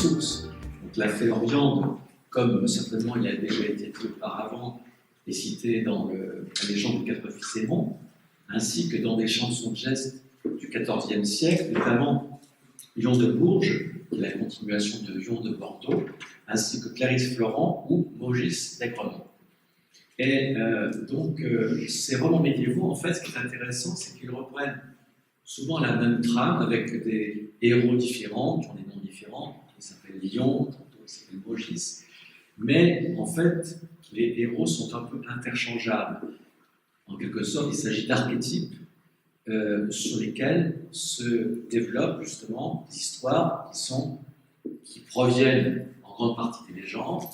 sources. Donc la fée Oriande, comme certainement il a déjà été dit auparavant, est citée dans la légende des 4 fils aimants, ainsi que dans des chansons de gestes du XIVe siècle, notamment Lion de Bourges, qui est la continuation de Lion de Bordeaux, ainsi que Clarisse Florent ou Maugis d'Aigremont. Et donc, ces romans médiévaux, en fait, ce qui est intéressant, c'est qu'ils reprennent souvent la même trame avec des héros différents, qui ont des noms différents, qui s'appellent Lion, tantôt qui s'appellent Maugis, mais en fait, les héros sont un peu interchangeables. En quelque sorte, il s'agit d'archétypes sur lesquels se développent justement des histoires qui proviennent en grande partie des légendes,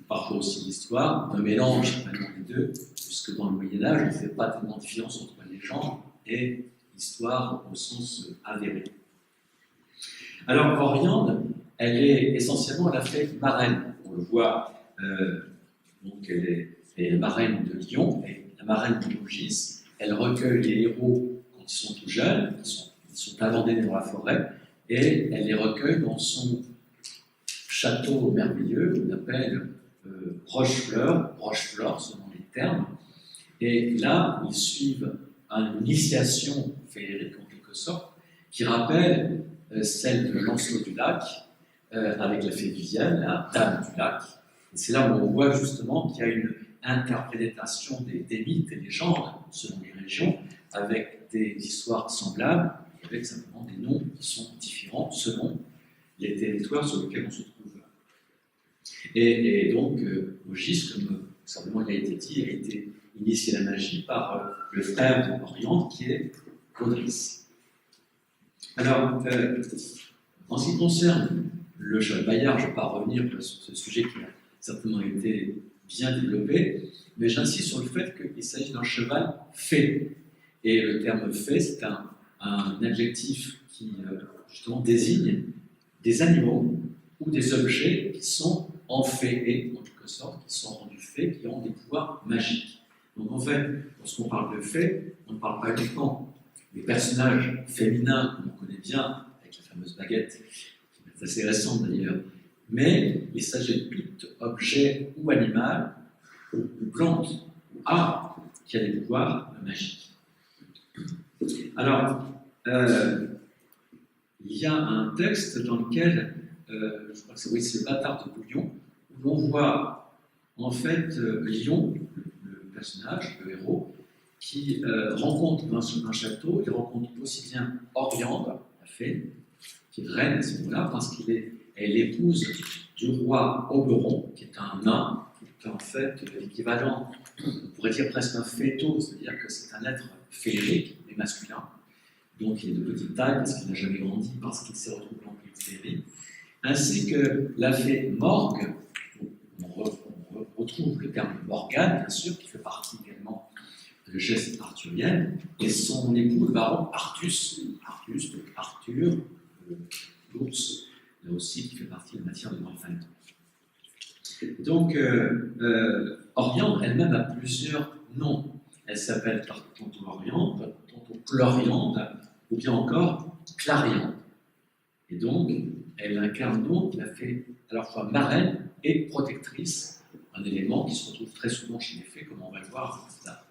parfois aussi l'histoire, d'un mélange maintenant des deux, puisque dans le Moyen-Âge, on ne fait pas tellement de différence entre légende et histoire au sens avéré. Alors, Oriande, elle est essentiellement la fée marraine. On le voit, donc elle est la marraine de Lyon et la marraine de Maugis. Elle recueille les héros quand ils sont tout jeunes, ils sont abandonnés dans la forêt, et elle les recueille dans son château merveilleux, qu'on appelle Rochefleur selon les termes. Et là, ils suivent une initiation féerique en quelque sorte, qui rappelle celle de Lancelot du Lac, avec la fée Viviane, la dame du lac. Et c'est là où on voit justement qu'il y a une interprétation des mythes et légendes selon les régions, avec des histoires semblables, et avec simplement des noms qui sont différents selon les territoires sur lesquels on se trouve. Et donc, Maugis, comme simplement il a été dit, a été initié à la magie par le frère d'Oriande, qui est Baudris. Alors, en ce qui concerne le cheval Bayard, je ne vais pas revenir sur ce sujet qui a certainement été bien développé, mais j'insiste sur le fait qu'il s'agit d'un cheval fée. Et le terme fée, c'est un adjectif qui justement désigne des animaux ou des objets qui sont enféés, en quelque sorte, qui sont rendus fées, qui ont des pouvoirs magiques. Donc en fait, lorsqu'on parle de fées, on ne parle pas uniquement des personnages féminins, comme on connaît bien, avec la fameuse baguette, qui est assez récente d'ailleurs, mais il s'agit de tout objet ou animal, ou plante, ou arbre, qui a des pouvoirs magiques. Alors, il y a un texte dans lequel, je crois que c'est le Bâtard de Bouillon, où l'on voit en fait Lion, le personnage, le héros, qui rencontre dans un château, il rencontre aussi bien Oriande, la fée, qui est reine à ce moment-là, parce qu'elle est l'épouse du roi Oberon, qui est un nain, qui est en fait l'équivalent, on pourrait dire presque un féto, c'est-à-dire que c'est un être féerique, mais masculin. Donc il est de petite taille parce qu'il n'a jamais grandi, parce qu'il s'est retrouvé en pleine féerie. Ainsi que la fée Morgue, on retrouve le terme Morgane, bien sûr, qui fait partie également de geste arthurienne, et son époux, le baron Artus, donc Arthur, l'ours, là aussi, qui fait partie de la matière de Morfane. Donc, Oriande elle-même a plusieurs noms. Elle s'appelle tantôt Oriande, tantôt Chloriande, ou bien encore Clariande. Et donc, elle incarne donc la fée à la fois marraine et protectrice, un élément qui se retrouve très souvent chez les fées, comme on va le voir plus tard.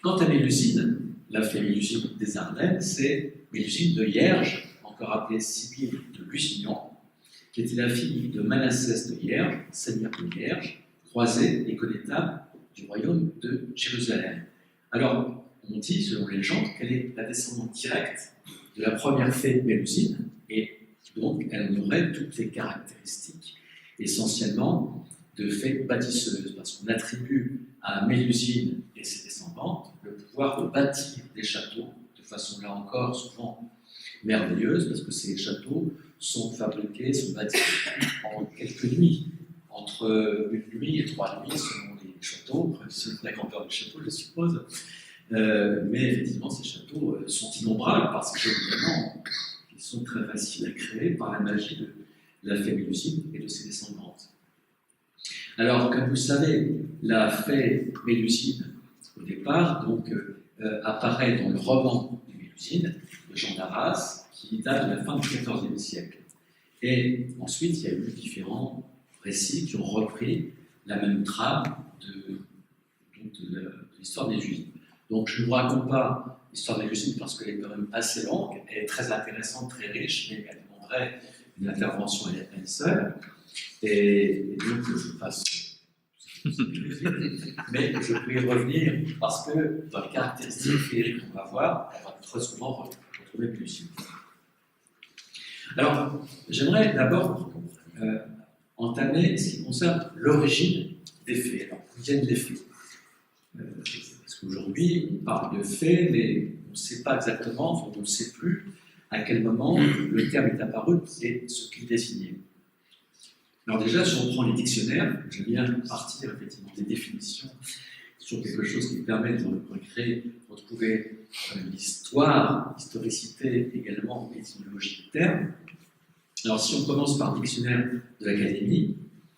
Quant à Mélusine, la fée Mélusine des Ardennes, c'est Mélusine de Hierges, encore appelée Sibylle de Lusignan, qui était la fille de Manassès de Hierges, seigneur de Hierges, croisé et connétable du royaume de Jérusalem. Alors, on dit, selon les légendes, qu'elle est la descendante directe de la première fée Mélusine, et donc elle en aurait toutes les caractéristiques, essentiellement de fée bâtisseuse, parce qu'on attribue à Mélusine et ses descendantes le pouvoir de bâtir des châteaux de façon, là encore, souvent merveilleuse, parce que ces châteaux sont fabriqués, sont bâtis en quelques nuits, entre une nuit et 3 nuits selon les châteaux, selon la grandeur du château, je suppose. Mais effectivement, ces châteaux sont innombrables parce qu'évidemment, ils sont très faciles à créer par la magie de la fée Mélusine et de ses descendantes. Alors, comme vous le savez, la fée Mélusine, au départ, donc, apparaît dans le roman de Mélusine, de Jean d'Arras, qui date de la fin du XIVe siècle. Et ensuite, il y a eu différents récits qui ont repris la même trame de l'histoire des Juifs. Donc je ne vous raconte pas l'histoire des Juifs parce qu'elle est quand même assez longue, elle est très intéressante, très riche, mais elle demanderait une intervention à elle seule. Et donc je passe. Mais je peux y revenir parce que dans les caractéristiques féeriques qu'on va voir, on va très souvent retrouver plus. Alors, j'aimerais d'abord entamer ce qui concerne l'origine des faits. Alors, d'où viennent les faits? Parce qu'aujourd'hui, on parle de faits, mais on ne sait pas exactement, enfin, on ne sait plus à quel moment le terme est apparu et ce qu'il désignait. Alors déjà, si on prend les dictionnaires, j'aime bien partir effectivement des définitions sur quelque chose qui permet de retrouver l'histoire, l'historicité également, l'étymologie du terme. Alors si on commence par le dictionnaire de l'Académie,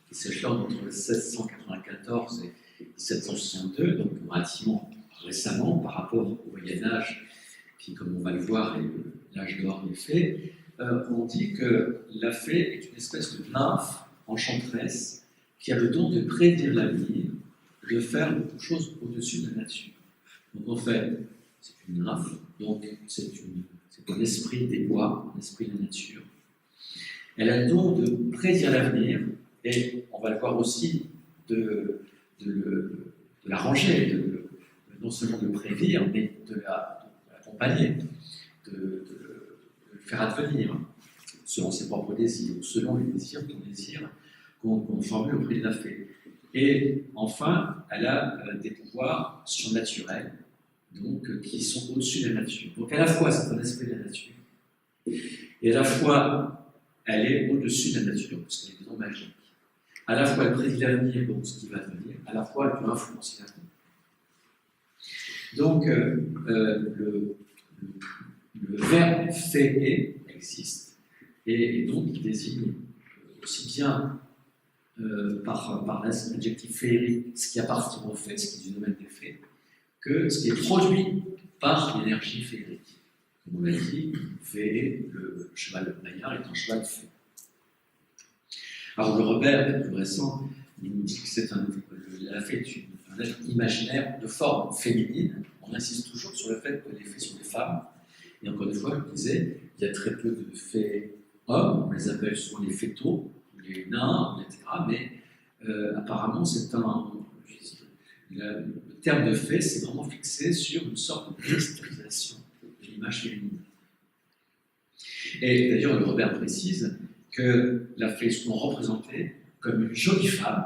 qui s'échelonne entre 1694 et 1762, donc relativement récemment par rapport au Moyen-Âge, qui, comme on va le voir, est l'âge d'or des fées, on dit que la fée est une espèce de nymphe enchanteresse qui a le don de prédire l'avenir, de faire beaucoup de choses au-dessus de la nature. Donc en fait, c'est une nymphe, donc c'est un esprit des bois, un esprit de la nature. Elle a le don de prédire l'avenir, et on va le voir aussi de l'arranger, non seulement de le prédire, mais de l'accompagner, de le faire advenir, selon ses propres désirs, ou selon les désirs qu'on formule auprès de la fée. Et enfin, elle a des pouvoirs surnaturels, donc qui sont au-dessus de la nature. Donc à la fois, c'est un aspect de la nature, et à la fois, elle est au-dessus de la nature, parce qu'elle est non magique. À la fois, elle prédit l'avenir, donc ce qui va venir, à la fois, elle peut influencer l'avenir. Donc, le verbe féer existe, et donc il désigne aussi bien par l'adjectif féerique ce qui appartient au fait, ce qui est du domaine des faits, que ce qui est produit par l'énergie féerique. Comme on l'a dit, le cheval de Maillard est un cheval de fée. Alors le Robert, le plus récent, il nous dit que la fée est un être imaginaire de forme féminine. On insiste toujours sur le fait que les fées sont des femmes. Et encore une fois, je disais, il y a très peu de fées hommes, on les appelle souvent les fétaux, les nains, etc. Mais apparemment, le terme de fée, c'est vraiment fixé sur une sorte de cristallisation de l'image féminine. Et d'ailleurs, le Robert précise que la fée est souvent représentée comme une jolie femme,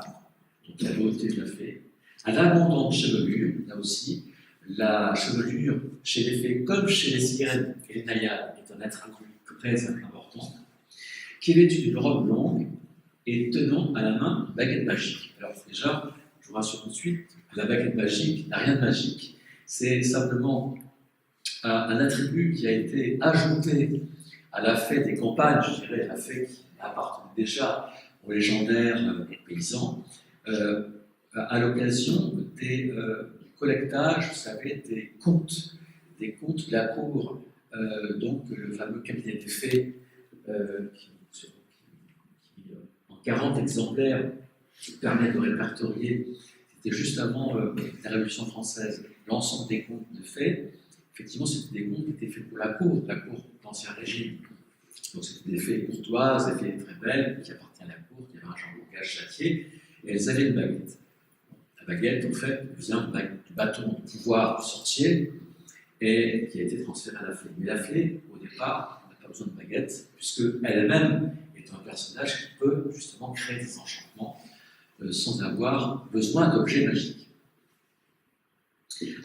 donc la beauté de la fée, à l'abondante chevelure, là aussi, la chevelure chez les fées, comme chez les sirènes et les naïades, est un attribut très important, qui est vêtue d'une robe longue et tenant à la main une baguette magique. Alors déjà, je vous rassure tout de suite, la baguette magique n'a rien de magique, c'est simplement un attribut qui a été ajouté à la fée des campagnes, je dirais, la fée qui appartenait déjà aux légendaires paysans, à l'occasion du collectage, vous savez, des contes de la cour, donc le fameux cabinet des fées, qui en 40 exemplaires, permet de répertorier, c'était juste avant la Révolution française, l'ensemble des contes de fées. Effectivement, c'était des contes qui étaient faits pour la cour d'Ancien Régime. Donc c'était des fées courtoises, des fées très belles, qui appartenaient à la cour, qui avaient un genre de bocage châtié, et elles avaient une baguette. La baguette, en fait, vient du bâton de pouvoir du sorcier, et qui a été transférée à la fée. Mais la fée, au départ, n'a pas besoin de baguette, puisque elle-même est un personnage qui peut justement créer des enchantements sans avoir besoin d'objets magiques.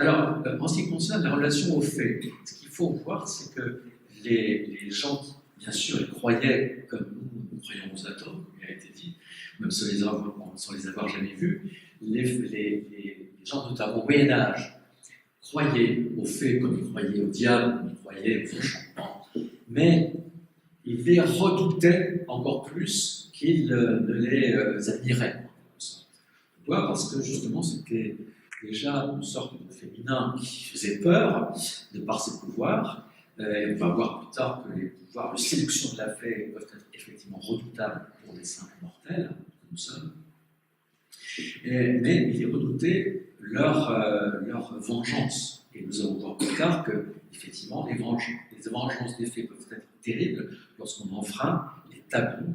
Alors, en ce qui concerne la relation aux fées, ce qu'il faut voir, c'est que les gens qui, bien sûr, ils croyaient comme nous croyons aux atomes, comme il a été dit, même sans les avoir jamais vus, les gens, notamment au Moyen-Âge, croyaient aux fées comme ils croyaient au diable, comme ils croyaient aux enchantements, mais ils les redoutaient encore plus qu'ils ne les admiraient. Pourquoi ? Parce que justement, c'était déjà une sorte de féminin qui faisait peur de par ses pouvoirs. On va voir plus tard que les pouvoirs de séduction de la fée peuvent être effectivement redoutable pour des simples mortels, comme nous sommes, mais il est redouté leur vengeance. Et nous allons voir plus tard que, effectivement, les vengeances des faits peuvent être terribles lorsqu'on enfreint les tabous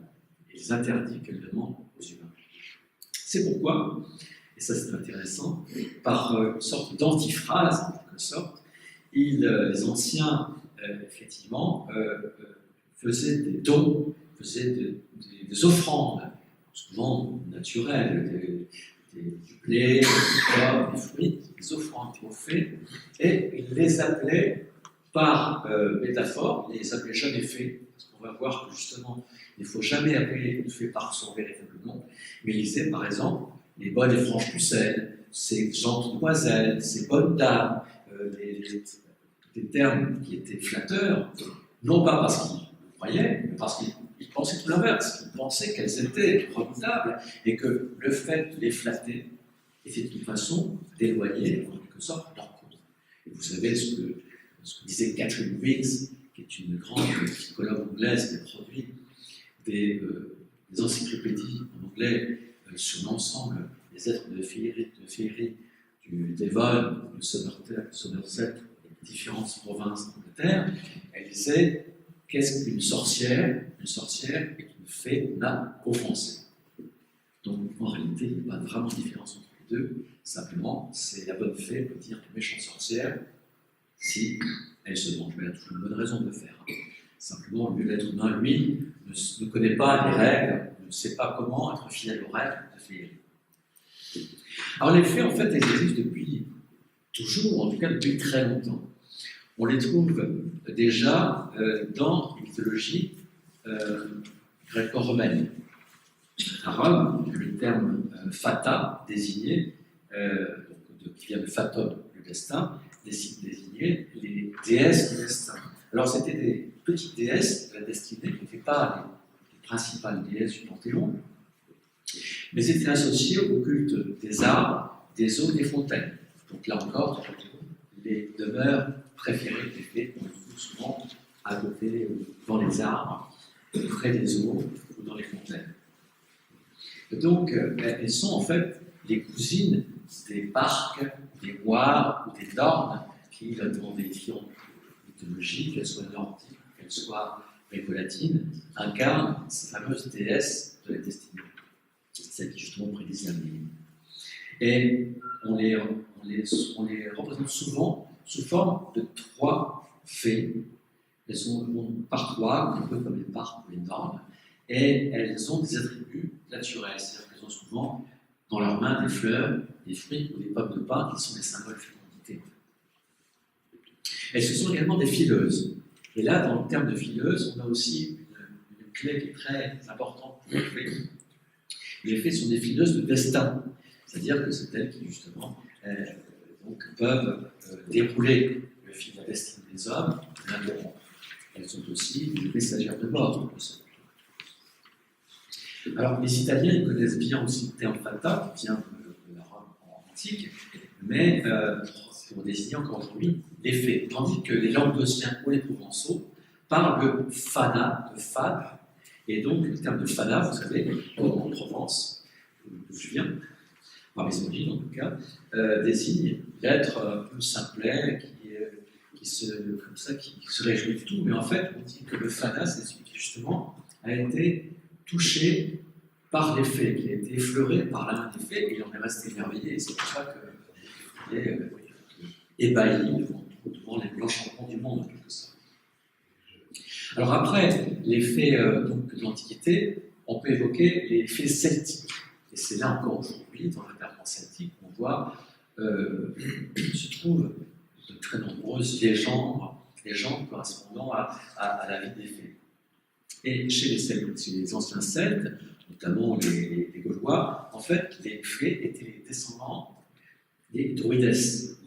et les interdits qu'elles demandent aux humains. C'est pourquoi, et ça c'est intéressant, par une sorte d'antiphrase, en quelque sorte, les anciens, effectivement, faisaient des dons, faisaient des offrandes, souvent naturelles, du blé, du corps, des fruits, des offrandes qu'ils ont fait, et ils les appelaient par métaphore, ils les appelaient jamais faits, parce qu'on va voir que justement, il ne faut jamais appeler une fée par son véritable nom, mais ils disaient par exemple les bonnes et franches pucelles, ces gentes demoiselles, ces bonnes dames, des termes qui étaient flatteurs, non pas parce qu'ils le croyaient, mais parce qu'ils pensaient tout l'inverse, ils pensaient qu'elles étaient redoutables et que le fait de les flatter était une façon d'éloigner en quelque sorte leur cause. Et vous savez ce que disait Catherine Wicks, qui est une grande psychologue anglaise qui a produit des encyclopédies en anglais sur l'ensemble des êtres de féerie du Devon, du Somerset, des différentes provinces d'Angleterre. Elle disait: qu'est-ce qu'une sorcière? Une sorcière est une fée n'a offensé. Donc en réalité, il n'y a pas vraiment de différence entre les deux. Simplement, c'est la bonne fée peut dire une méchante sorcière si elle se venge. Mais elle a toujours une bonne raison de le faire. Simplement, l'être humain, lui, ne connaît pas les règles, ne sait pas comment être fidèle aux règles de féerie. Alors les fées, en fait, elles existent depuis toujours, en tout cas depuis très longtemps. On les trouve déjà dans une mythologie gréco-romaine. À Rome, le terme fata désignait, qui vient de fatum, le destin, désignait les déesses du destin. Alors c'était des petites déesses de la destinée qui n'étaient pas les principales déesses du Panthéon, mais étaient associées au culte des arbres, des eaux et des fontaines. Donc là encore, les demeures préférées des fées, on les trouve souvent à côté, dans les arbres, près des eaux ou dans les fontaines. Donc, elles sont en fait les cousines des parcs, des moires ou des nornes qui, dans des différentes mythologies, qu'elles soient nordiques, qu'elles soient gréco-latines, incarnent ces fameuses déesses de la destinée, celles qui justement prédisent l'avenir. Et on les représente souvent sous forme de trois fées. Elles sont par trois, un peu comme les parcs ou les nornes, et elles ont des attributs naturels, c'est-à-dire qu'elles ont souvent dans leurs mains des fleurs, des fruits ou des pommes de pin qui sont des symboles fécondité. Elles sont également des fileuses. Et là, dans le terme de fileuse, on a aussi une clé qui est très importante pour les fées. Les fées sont des fileuses de destin, c'est-à-dire que c'est elles qui, justement, peuvent dérouler le fil de la destinée des hommes et l'interrompre. Elles sont aussi des messagères de mort. Alors, les Italiens, ils connaissent bien aussi le terme fata, qui vient de la Rome antique, mais pour désigner encore aujourd'hui les fées. Tandis que les Languedociens ou les Provençaux parlent de fana, de fade, et donc le terme de fana, vous savez, en Provence, d'où je viens, par mes origines en tout cas, désigne l'être un peu simplet, qui se réjouit de tout, mais en fait, on dit que le fana, c'est celui qui justement a été touché par les fées, qui a été effleuré par la main des fées, et il en est resté émerveillé, et c'est pour ça qu'il est ébahi devant les blanchiments du monde, en quelque sorte. Alors après, les fées donc, de l'Antiquité, on peut évoquer les fées celtiques, et c'est là encore aujourd'hui, dans l'intervention celtique, qu'on voit se trouvent de très nombreuses légendes correspondant à la vie des fées. Et chez les anciens Celtes, notamment les Gaulois, en fait, les fées étaient les descendants des druidesses,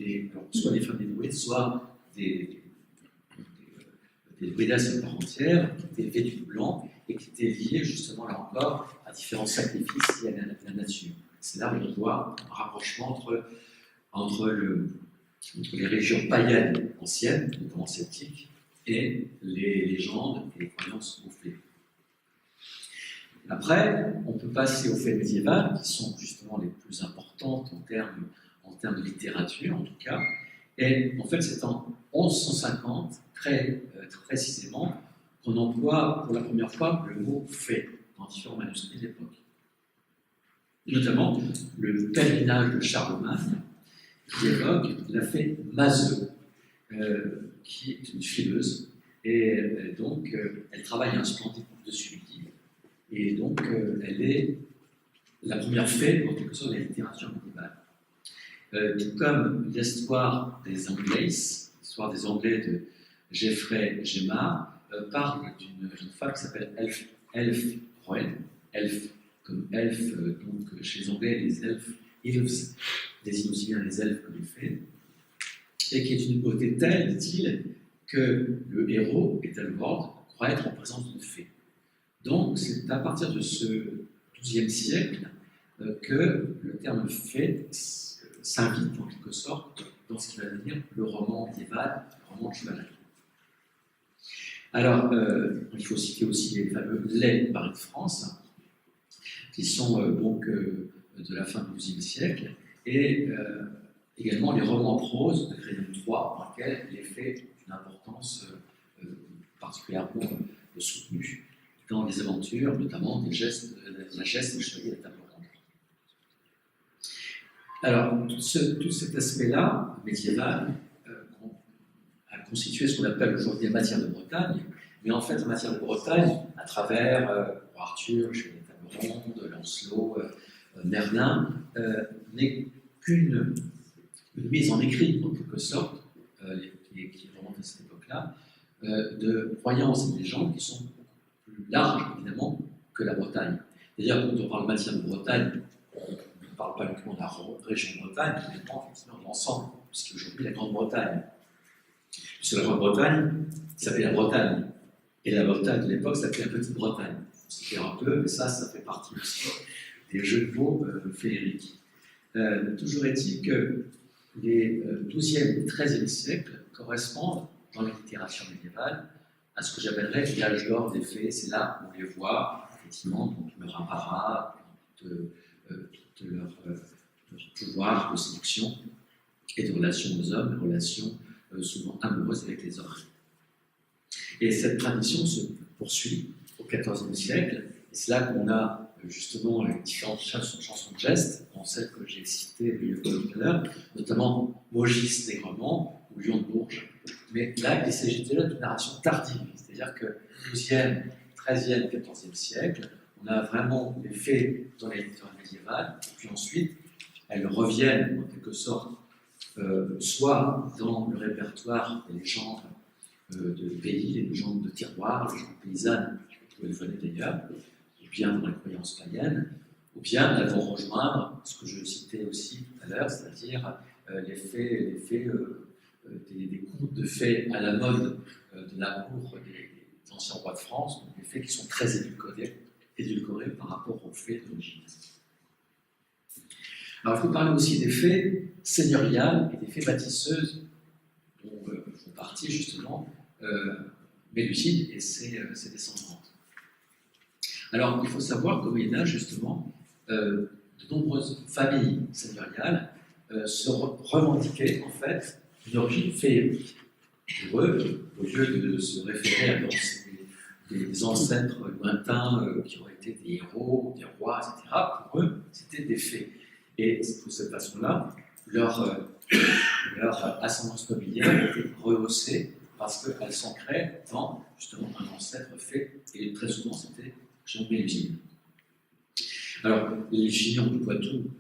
soit des femmes des druides, soit des druidesses à part entière, qui étaient vêtues de blanc et qui étaient liées justement là encore à différents sacrifices liés à la nature. C'est là où on voit un rapprochement entre les régions païennes anciennes, notamment celtiques, et les légendes et les croyances aux fées. Après, on peut passer aux faits médiévales, qui sont justement les plus importantes en termes de littérature, en tout cas. Et en fait, c'est en 1150, très précisément, qu'on emploie pour la première fois le mot fait dans différents manuscrits de l'époque. Notamment le pèlerinage de Charlemagne, qui évoque la fée Mazeux, qui est une fileuse. Et donc, elle travaille un splendide dessus midi. Et donc, elle est la première fée, en quelque sorte, de la littérature médiévale. Tout comme l'histoire des Anglais, l'histoire des Anglais de Geoffrey Gemard, parle d'une femme qui s'appelle Elfroen, elfe comme elfe, donc chez les Anglais, les elves désignent aussi bien les elfes que les fées, et qui est une beauté telle, dit-il, que le héros, Ethelwald, croit être en présence d'une fée. Donc, c'est à partir de ce XIIe siècle que le terme fée s'invite en quelque sorte dans ce qui va devenir le roman médiéval, le roman de chevalerie. Alors, il faut citer aussi les fameux laits Marie de France, qui sont donc de la fin du XIIe siècle, et également les romans en prose de Crédon III, dans lesquels les faits ont une importance particulièrement soutenue dans les aventures, notamment la geste des chevaliers de la table ronde. Alors, tout cet aspect-là, médiéval, a constitué ce qu'on appelle aujourd'hui la matière de Bretagne, mais en fait, la matière de Bretagne, à travers Arthur, chez les tables rondes, Lancelot, Merlin, n'est qu'une mise en écrit, en quelque sorte, qui remonte à cette époque-là, de croyances et de légendes qui sont plus larges, évidemment, que la Bretagne. D'ailleurs, quand on parle de matière de Bretagne, on ne parle pas uniquement de la région de Bretagne, mais effectivement de l'ensemble, puisqu'aujourd'hui, la Grande-Bretagne. Puisque la Grande-Bretagne s'appelait la Bretagne, et la Bretagne de l'époque s'appelait la Petite-Bretagne. C'était un peu, mais ça fait partie aussi des jeux de mots féeriques. Toujours est-il que les XIIe et XIIIe siècles correspondent, dans la littérature médiévale, à ce que j'appellerais l'âge d'or des fées. C'est là où on les voit, effectivement, dans tout leur apparat, tout leur pouvoir de séduction et de relations aux hommes, de relations souvent amoureuses avec les hommes. Et cette tradition se poursuit au XIVe siècle, et c'est là qu'on a justement les différentes chansons de gestes, dont celles que j'ai citées tout à l'heure, notamment Maugis d'Aigremont ou Lion de Bourges. Mais là, il s'agit déjà d'une narration tardive, c'est-à-dire que XIIe, XIIIe, XIVe siècle, on a vraiment les faits dans la littérature médiévale, et puis ensuite, elles reviennent en quelque sorte, soit dans le répertoire des légendes de pays, les légendes de terroir, les légendes paysannes, où elles venaient d'ailleurs, ou bien dans la croyance païenne, ou bien elles vont rejoindre ce que je citais aussi tout à l'heure, c'est-à-dire les faits des contes de fées à la mode de la cour des anciens rois de France, donc des faits qui sont très édulcorés par rapport aux faits d'origine. Alors, il faut parler aussi des fées seigneuriales et des fées bâtisseuses, dont font partie justement Mélusine et ses descendantes. Alors, il faut savoir qu'au Moyen-Âge, justement, de nombreuses familles seigneuriales se revendiquaient en fait une origine féerique. Pour eux, au lieu de se référer à des ancêtres lointains qui auraient été des héros, des rois, etc., pour eux, c'était des fées. Et de cette façon-là, leur ascendance nobiliaire était rehaussée parce qu'elle s'ancrait dans justement un ancêtre fée, et très souvent c'était Jean Mélusine. Alors, les Gignons du Poitou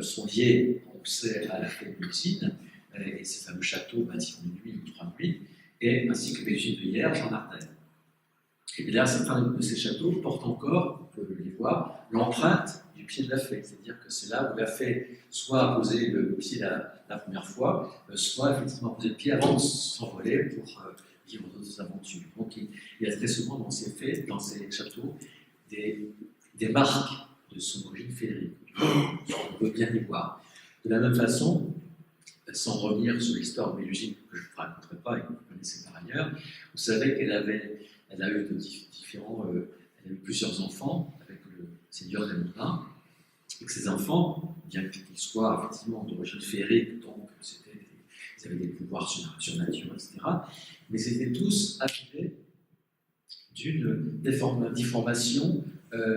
sont liés, on sait, à la fée de Mélusine, et ces fameux châteaux bâtis en une nuit ou 3 nuits, et ainsi que Mélusine de Hierges en Ardennes. Et d'ailleurs, certains de ces châteaux portent encore, on peut les voir, l'empreinte du pied de la fée, c'est-à-dire que c'est là où la fée soit a posé le pied la première fois, soit effectivement a posé le pied avant de s'envoler pour vivre d'autres aventures. Donc il y a très souvent dans ces fées, dans ces châteaux, des marques de son origine féerique. On peut bien y voir. De la même façon, sans revenir sur l'histoire de Mélusine, que je ne vous raconterai pas et que vous connaissez par ailleurs, vous savez qu'elle a eu plusieurs enfants, avec seigneur des Mondains, et que ces enfants, bien qu'ils soient effectivement d'origine féerique, donc ils avaient des pouvoirs surnaturels, etc., mais c'était tous affiliés d'une déformation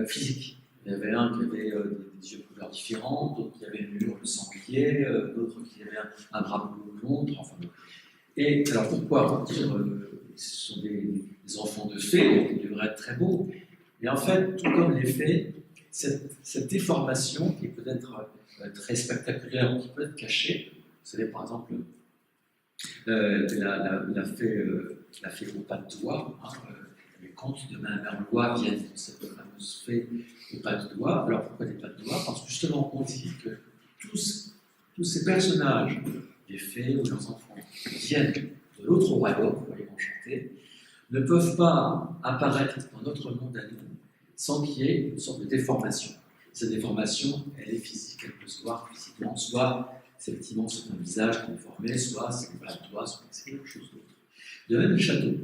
physique. Il y avait un qui avait des yeux de couleurs différentes, d'autres qui avaient une mûre de sanglier, d'autres qui avaient un bras plus long, enfin. Et alors pourquoi dire ce sont des enfants de fées, donc ils devraient être très beaux. Et en fait, tout comme les fées, cette déformation qui peut être très spectaculaire ou qui peut être cachée, vous savez par exemple la fée aux pas de doigts, les contes de Mme Merlois viennent de cette fameuse fée aux pas de doigts. Alors pourquoi des pas de doigts? Parce que justement on dit que tous ces personnages, les fées ou leurs enfants, viennent de l'autre royaume, vous voyez enchanté, ne peuvent pas apparaître dans notre monde à nous sans qu'il y ait une sorte de déformation. Cette déformation, elle est physique, elle peut se voir physiquement, soit effectivement c'est un visage qui est déformé, soit c'est un doigt, soit c'est quelque chose d'autre. De même, les châteaux.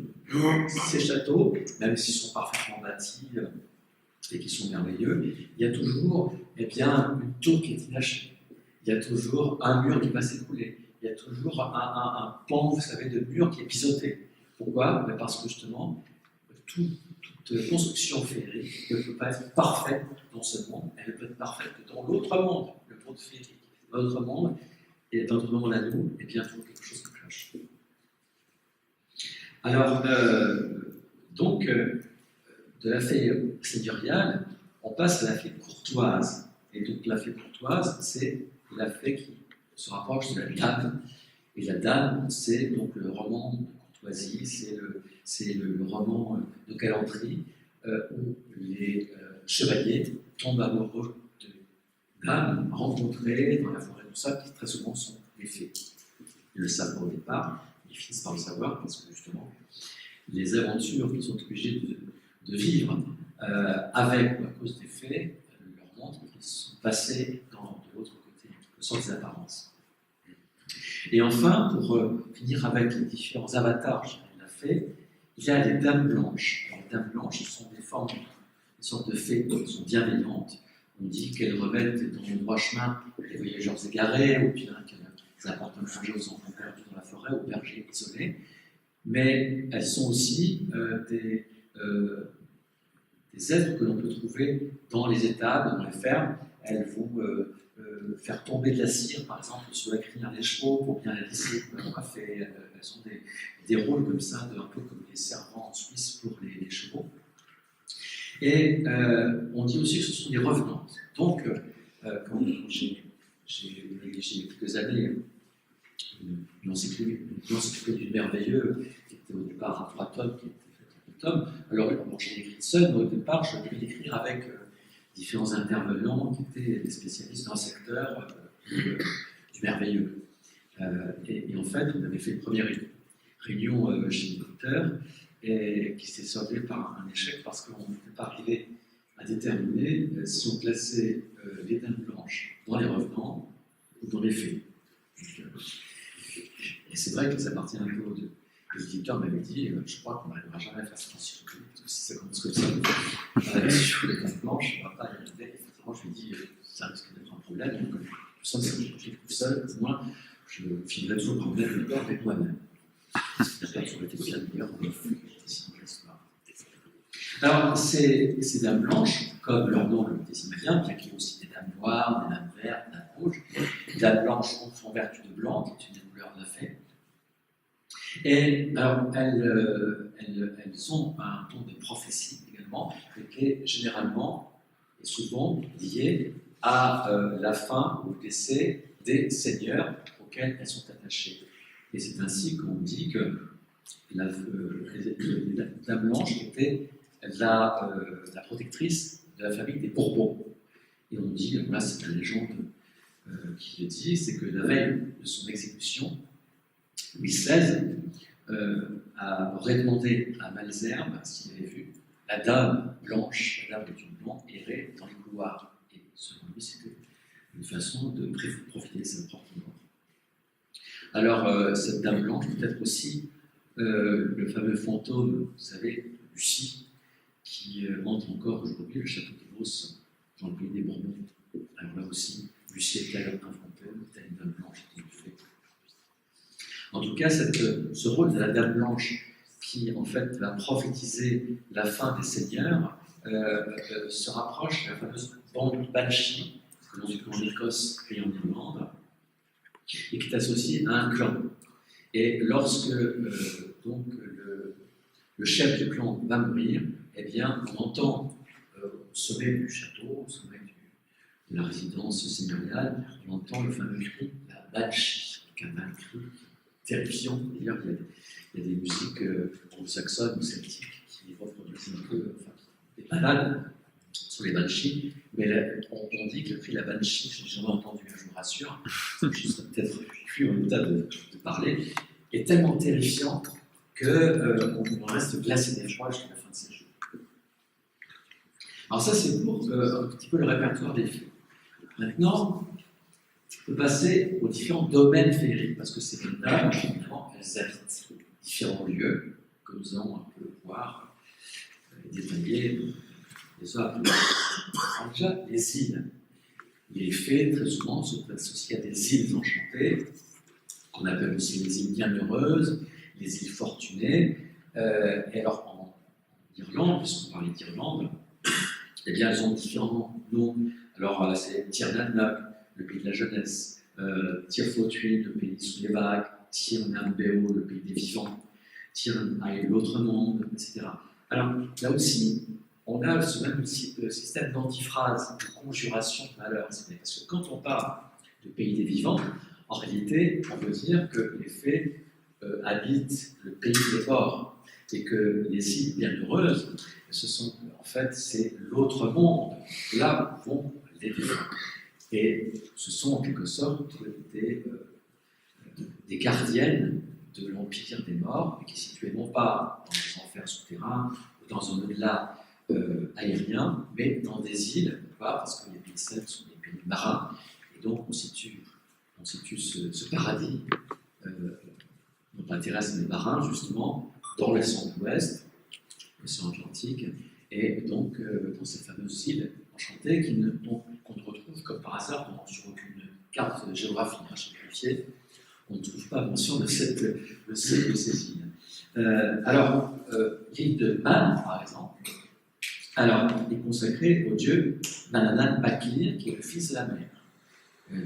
Ces châteaux, même s'ils sont parfaitement bâtis et qui sont merveilleux, il y a toujours une tour qui est inachevée. Il y a toujours un mur qui va s'écrouler. Il y a toujours un pan, vous savez, de mur qui est pisoté. Pourquoi? Parce que justement, toute construction féerique ne peut pas être parfaite dans ce monde, elle ne peut être parfaite que dans l'autre monde, le monde féerique. Dans notre monde, et dans notre monde à nous, il y a toujours quelque chose qui cloche. Alors, de la fée seigneuriale, on passe à la fée courtoise. Et donc, la fée courtoise, c'est la fée qui se rapproche de la dame. Et la dame, c'est donc le roman de courtoisie, c'est le roman de galanterie où les chevaliers tombent amoureux de dames rencontrées dans la forêt, tout ça, qui très souvent sont les fées. Ils le savent pas au départ, ils finissent par le savoir parce que justement, les aventures qu'ils sont obligés de vivre avec ou à cause des fées leur montrent qu'ils sont passés de l'autre côté, sans des apparences. Et enfin, pour finir avec les différents avatars de la fée, il y a les dames blanches. Alors, les dames blanches sont des formes, une sorte de fées qui sont bienveillantes. On dit qu'elles remettent dans le droit chemin les voyageurs égarés, ou bien qu'elles apportent un manger aux enfants perdus dans la forêt, aux bergers isolés. Mais elles sont aussi des êtres que l'on peut trouver dans les étables, dans les fermes. Elles vont faire tomber de la cire, par exemple, sur la crinière des chevaux pour bien la lisser. Elles ont des rôles comme ça, un peu comme les servants en Suisse pour les chevaux. Et on dit aussi que ce sont des revenantes. Donc, quand j'ai il y a quelques années une encyclopédie du merveilleux, qui était au départ à 3 tomes, qui était faite en 2 tomes. Alors, j'ai écrit seul, mais au départ, je devais l'écrire avec différents intervenants qui étaient des spécialistes dans le secteur du merveilleux. Et en fait, on avait fait une première réunion chez l'éditeur, et qui s'est soldée par un échec parce qu'on n'était pas arrivé à déterminer si on plaçait les dames blanches dans les revenants ou dans les fées. Et c'est vrai que ça appartient un peu aux deux. L'éditeur m'avait dit je crois qu'on n'arrivera jamais à faire cette encyclopédie, parce que si ça commence comme ça, sur les dames blanches, on ne va pas y arriver. Effectivement, je lui ai dit ça risque d'être un problème. Donc, je sens que si je tout seul, au moins, je finirai toujours par me mettre d'accord avec moi-même. J'espère que ça aurait été bien meilleur dans l'histoire. Alors, ces dames blanches, comme leur nom le désigne bien qu'il y a aussi des dames noires, des dames vertes, des dames rouges, les dames blanches font vertu de blanc, qui est une des couleurs de la fée. Et alors, elles ont un ton de prophétie également, qui est généralement et souvent lié à la fin ou le décès des seigneurs auxquels elles sont attachées. Et c'est ainsi qu'on dit que la Dame Blanche était la protectrice de la famille des Bourbons. Et on dit, voilà, c'est la légende qui le dit, c'est que la veille de son exécution, Louis XVI aurait demandé à Malesherbes s'il avait vu la Dame Blanche, la Dame de Tune Blanc, errer dans les couloirs. Et selon lui, c'était une façon de profiter de sa propre mort. Alors, cette Dame Blanche peut être aussi le fameux fantôme, vous savez, Lucie, qui hante encore aujourd'hui le château de Beauce dans cas, ce rôle de la Dame Blanche, qui en fait va prophétiser la fin des seigneurs, se rapproche de la fameuse bande Banshee, que l'on trouve en Écosse et en Irlande, et qui est associée à un clan. Et lorsque donc le chef du clan va mourir, eh bien, on entend au sommet du château, au sommet de la résidence seigneuriale, on entend le fameux cri, la Banshee, donc un cri terrifiant. D'ailleurs, il y a des musiques anglo-saxonnes ou celtiques qui reproduisent un peu, enfin, des balades sur les Banshees, mais on dit que le cri de la Banshee, je n'ai jamais entendu, je vous rassure, je suis peut-être plus en état de parler, est tellement terrifiant qu'on reste glacé d'effroi jusqu'à la fin de ses jours. Alors ça, c'est pour un petit peu le répertoire des faits. Maintenant, on peut passer aux différents domaines féeriques, parce que ces dames, évidemment, elles habitent différents lieux, que nous allons un peu voir, détailler les autres. Alors déjà, les îles. Les fées, très souvent, sont associées à des îles enchantées, qu'on appelle aussi les îles bienheureuses, les îles fortunées. Et alors, en Irlande, puisqu'on parlait d'Irlande, eh bien, elles ont différents noms. Alors, c'est Tir Nadnog, le pays de la jeunesse, Tir Fothuil, le pays sous les vagues, Tir Nambeo, le pays des vivants, Tir Nai, l'autre monde, etc. Alors, là aussi, on a ce même système d'antiphrase, de conjuration de malheur. Parce que quand on parle de pays des vivants, en réalité, on veut dire que les fées habitent le pays des morts et que les îles bienheureuses, ce sont, en fait, c'est l'autre monde, là où vont les défunts. Et ce sont en quelque sorte des gardiennes de l'empire des morts, qui est situé non pas dans les enfers souterrains ou dans un au-delà aérien, mais dans des îles, parce que les pays celtes sont des pays marins, et donc on situe ce paradis dont intéressent les marins, justement, dans l'océan de l'Ouest, l'océan Atlantique, et donc dans ces fameuses îles enchantées qu'on ne retrouve comme par hasard sur aucune carte géographique simplifiée. On ne trouve pas mention de ces îles. Alors, l'île de Man, par exemple, alors, est consacrée au dieu Mananan Pakir, qui est le fils de la mer.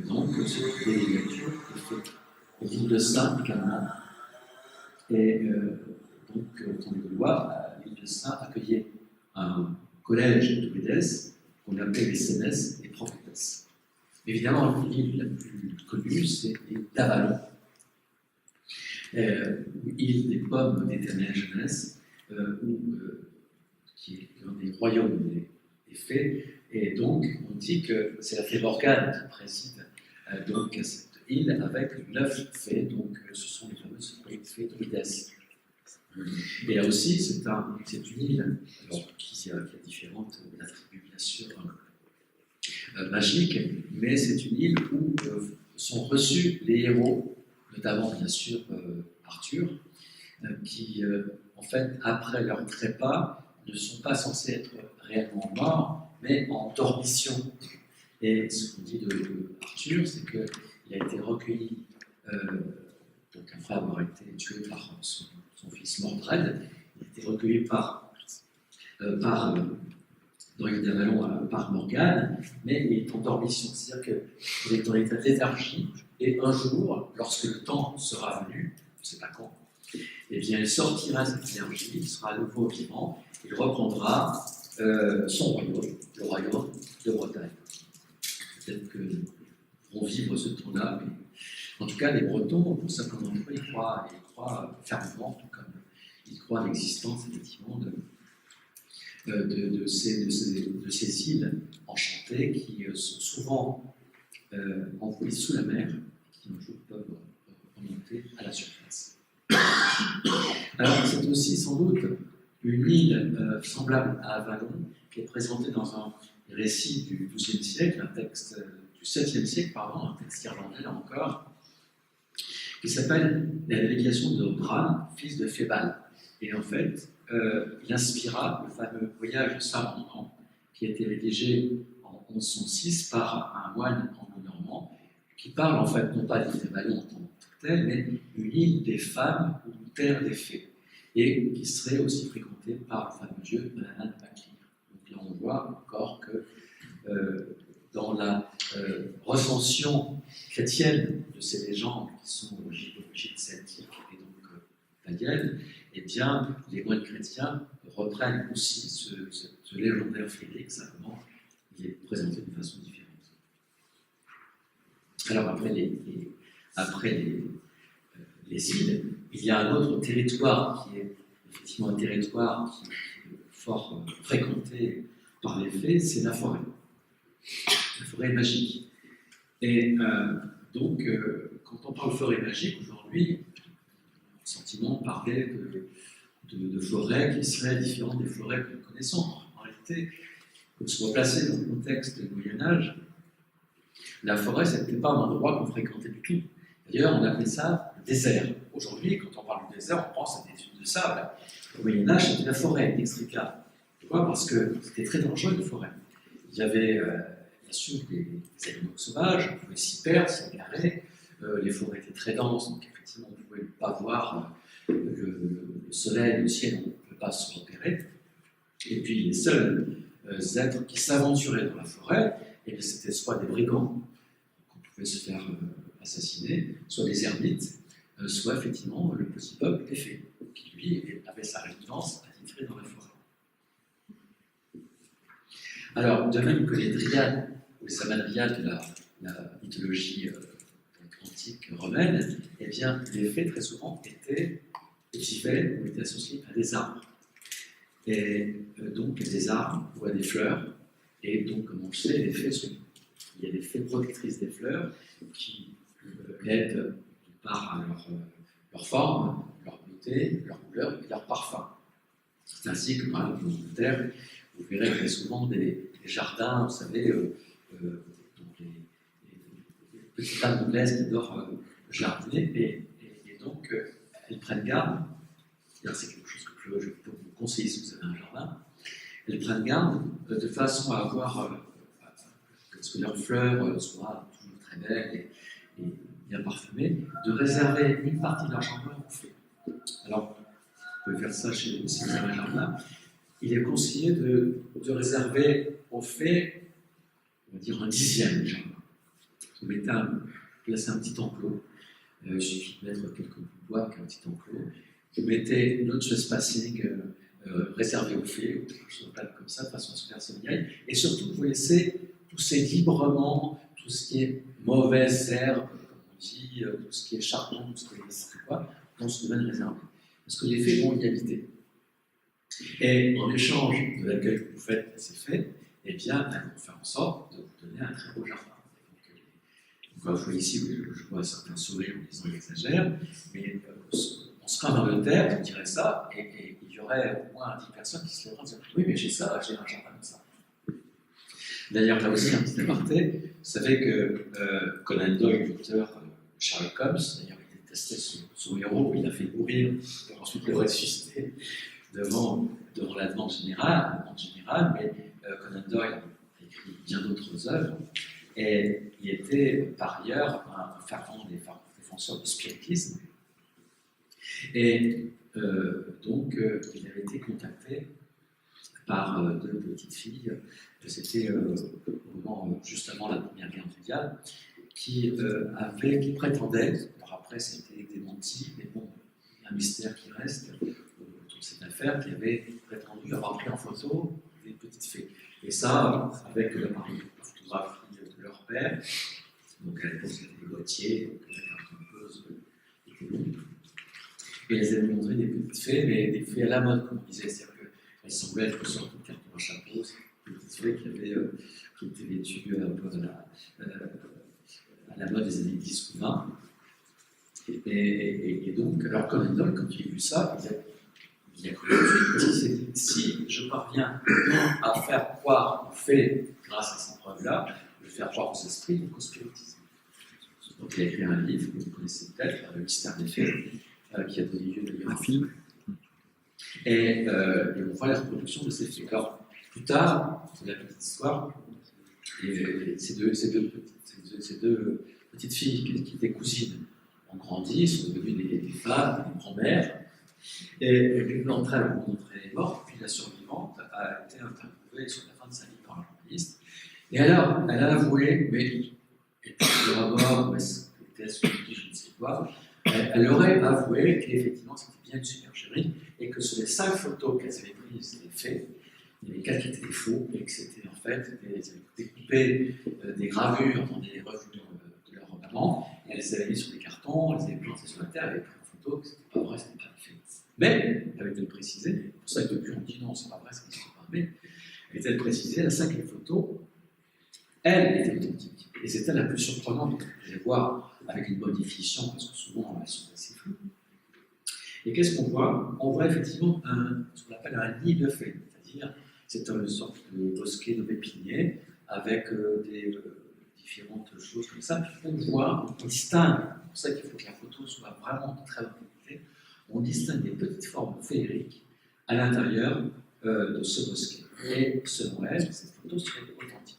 Donc, c'est des lectures qui fait l'île de Saint également. Et donc, on le voit, l'île de Saint accueillait un collège de druides qu'on appelait les Sénès et Prophétesses. Évidemment, l'île la plus connue, c'est l'île d'Avalon, île des pommes d'éternelle jeunesse, qui est un des royaumes des fées. Et donc, on dit que c'est la fée Morgane qui préside donc à cette île avec 9 fées, donc ce sont les fameuses fées druides. Et là aussi, c'est une île alors, qui a différentes attributs, bien sûr, magiques, mais c'est une île où sont reçus les héros, notamment, bien sûr, Arthur, qui, en fait, après leur trépas, ne sont pas censés être réellement morts, mais en dormition. Et ce qu'on dit de Arthur, c'est qu'il a été recueilli, donc après avoir été tué par son fils Mordred, il a été recueilli dans l'île d'Avalon par Morgane, mais il est en dormition, c'est-à-dire qu'il est dans l'état de léthargie, et un jour, lorsque le temps sera venu, je ne sais pas quand, eh bien il sortira de cette énergie, il sera à nouveau vivant, il reprendra son royaume, le royaume de Bretagne. Peut-être que nous pourrons vivre ce temps-là, mais en tout cas, les Bretons, pour certains d'entre eux, ils croient fermement, tout comme ils croient à l'existence, effectivement, de ces îles enchantées qui sont souvent envoyées sous la mer et qui un jour peuvent remonter à la surface. Alors, c'est aussi sans doute une île semblable à Avalon qui est présentée dans un récit du XIIe siècle, un texte du XVIIe siècle, pardon, un texte irlandais là encore, qui s'appelle La navigation de Bran, fils de Fébal. Et en fait, il inspira le fameux voyage de Saint-Ronan, qui a été rédigé en 1106 par un moine anglo-normand, qui parle en fait non pas d'île d'Avalon en tant telle, mais une île des femmes ou terre des fées, et qui serait aussi fréquentée par le fameux dieu Mananan Makir. Donc là, on voit encore que dans la recension chrétienne de ces légendes qui sont d'origine celtique et donc païenne, eh bien, les moines chrétiens reprennent aussi ce légendaire féerique, simplement, il est présenté d'une façon différente. Alors, après les îles, il y a un autre territoire qui est effectivement un territoire qui est fort fréquenté par les fées, c'est la forêt magique. Et donc, quand on parle de forêt magique, aujourd'hui, on a le sentiment de parler de forêts qui seraient différentes des forêts que nous connaissons. En réalité, qu'on soit placé dans le contexte du Moyen-Âge, la forêt, ce n'était pas un endroit qu'on fréquentait du tout. D'ailleurs, on appelait ça le désert. Aujourd'hui, quand on parle du désert, on pense à des dunes de sable. Au Moyen-Âge, c'était la forêt inextricable. Pourquoi ? Parce que c'était très dangereux, les forêts. Il y avait, bien sûr, des animaux sauvages, on pouvait s'y perdre, s'y égarer. Les forêts étaient très denses, donc effectivement, on ne pouvait pas voir le soleil, le ciel, on ne pouvait pas se repérer. Et puis, les seuls êtres qui s'aventuraient dans la forêt, et c'était soit des brigands, qu'on pouvait se faire assassiner, soit des ermites, soit effectivement le petit peuple des fées, qui lui avait sa résidence attitrée dans la forêt. Alors, de même que les dryades ou les amadriades de la mythologie antique romaine, eh bien, les fées très souvent vivaient ou étaient associées à des arbres. Et donc des arbres ou à des fleurs. Et donc, comme on le sait, les fées il y a des fées protectrices des fleurs qui aident par leur forme, leur beauté, leur couleur et leur parfum. C'est ainsi que, par exemple, en Angleterre, vous verrez très souvent des jardins, vous savez, donc les petites femmes anglaises qui adorent jardiner, et donc elles prennent garde, c'est quelque chose que je peux vous conseiller si vous avez un jardin, elles prennent garde de façon à avoir que leurs fleurs soient toujours très belles et bien parfumées, de réserver une partie de leur jardin aux fées. Alors, vous pouvez faire ça si vous avez un jardin. Il est conseillé de réserver aux fées, on va dire, un dixième du jardin. Vous placez un petit enclos, il suffit de mettre quelques bouts de bois avec un petit enclos. Vous mettez une autre spacing réservée aux fées, ou quelque chose comme ça, de façon à ce que personne n'y aille. Et surtout, vous laissez pousser librement tout ce qui est mauvaise herbe, comme on dit, tout ce qui est charbon, tout ce qui est quoi, dans ce domaine réservé. Parce que les fées vont y habiter. Et en échange de l'accueil que vous faites à ces fées, eh bien, elles vont faire en sorte de vous donner un très beau jardin. Donc, vous voyez ici, je vois certains sourires en disant qu'ils exagèrent, mais on serait en Angleterre, on dirait ça, et il y aurait au moins 10 personnes qui se lèveraient en disant oui, mais j'ai ça, j'ai un jardin comme ça. D'ailleurs, là aussi, un petit aparté, vous savez que Conan Doyle, l'auteur Sherlock Holmes, d'ailleurs, il détestait son héros, il a fait mourir, pour ensuite le ressusciter devant la demande générale, mais Conan Doyle a écrit bien d'autres œuvres, et il était par ailleurs un fervent défenseur du spiritisme. Et donc, il avait été contacté par deux petites filles, c'était au moment juste avant la Première Guerre mondiale, qui prétendaient, alors après ça a été démenti, mais bon, il y a un mystère qui reste autour de cette affaire, qui avait prétendu avoir pris en photo des petites fées. Et ça, avec l'appareil de photographie de leur père, donc à l'époque c'était des boîtiers, donc avec un trompeuse qui était long. Et elles avaient montré des petites fées, mais des fées à la mode, comme on disait, c'est-à-dire qu'elles semblaient être sorties de carton à chapeau, des petites fées qui étaient vêtues un peu à la mode des années 10 ou 20. Et donc, alors Conan Doyle, quand il a vu ça, il a cru tout de suite, il s'est dit, si je parviens à faire croire aux fées, grâce à ces preuves-là, je vais faire croire aux esprits, donc au spiritisme. Donc il a écrit un livre, que vous connaissez peut-être, Le mystère des fées, qui a donné lieu d'ailleurs à un film. Et on voit la reproduction de ces fées. Alors, plus tard, c'est la petite histoire, et ces deux petites filles qui étaient cousines ont grandi, sont devenues des femmes, des grand-mères. Et l'une d'entre elles, est morte, puis la survivante a été interviewée sur la fin de sa vie par un journaliste. Et alors, elle a avoué, mais est-ce le rapport, ou est-ce que je ne sais quoi, elle aurait avoué qu'effectivement c'était bien une supercherie et que sur les 5 photos qu'elles avaient prises des faits, il y avait 4 qui étaient des faux et que c'était en fait, elles avaient découpé des gravures dans des revues de leur maman, et elles les avaient mis sur des cartons, elles les avaient plantées sur la terre, elles avaient pris en photo, que c'était pas vrai, c'était pas des faits. Mais, avec de le préciser, c'est pour ça que depuis on dit non, c'est pas vrai, c'est qu'ils sont pas, mais elle était précisée, la 5e photo, elle était authentique. Et c'était la plus surprenante que je vais voir avec une bonne définition, parce que souvent elles sont assez floues. Et qu'est-ce qu'on voit? On voit effectivement ce qu'on appelle un nid de fées, c'est-à-dire c'est une sorte de bosquet de pépiniers avec des différentes choses comme ça. On voit, on distingue, c'est pour ça qu'il faut que la photo soit vraiment de très bonne qualité, on distingue des petites formes féeriques à l'intérieur de ce bosquet. Et selon elle, cette photo serait authentique.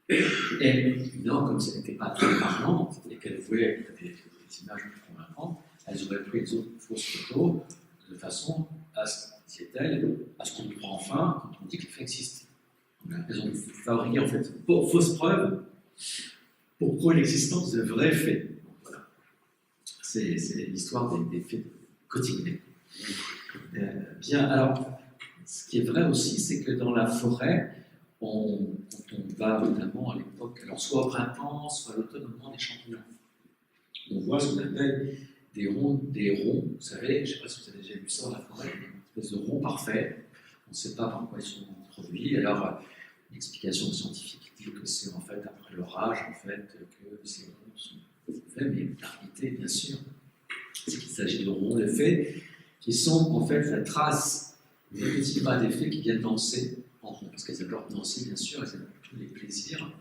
Et évidemment, comme ça n'était pas très parlante et qu'elle voulait des images plus convaincantes, elles auraient pris les autres fausses photos de façon à ce, disait-elle, à ce qu'on croit enfin quand on dit que les faits existent. Elles ont fabriqué en fait fausses preuves pour prouver l'existence de vrais faits. Donc, voilà. C'est l'histoire des faits quotidiens. Bien, alors, ce qui est vrai aussi, c'est que dans la forêt, quand on va notamment à l'époque, alors soit au printemps, soit à l'automne, au moment des champignons, on voit ce qu'on appelle des ronds, vous savez, je ne sais pas si vous avez déjà vu ça dans la forêt, des espèces de ronds parfaits, on ne sait pas par quoi ils sont produits, alors l'explication scientifique dit que c'est en fait après l'orage, en fait, que ces ronds sont faits, mais la réalité, bien sûr, c'est qu'il s'agit de ronds de faits qui sont en fait la trace des petits pas des fées qui viennent danser en rond, parce qu'elles adorent danser, bien sûr, elles aiment tous les plaisirs,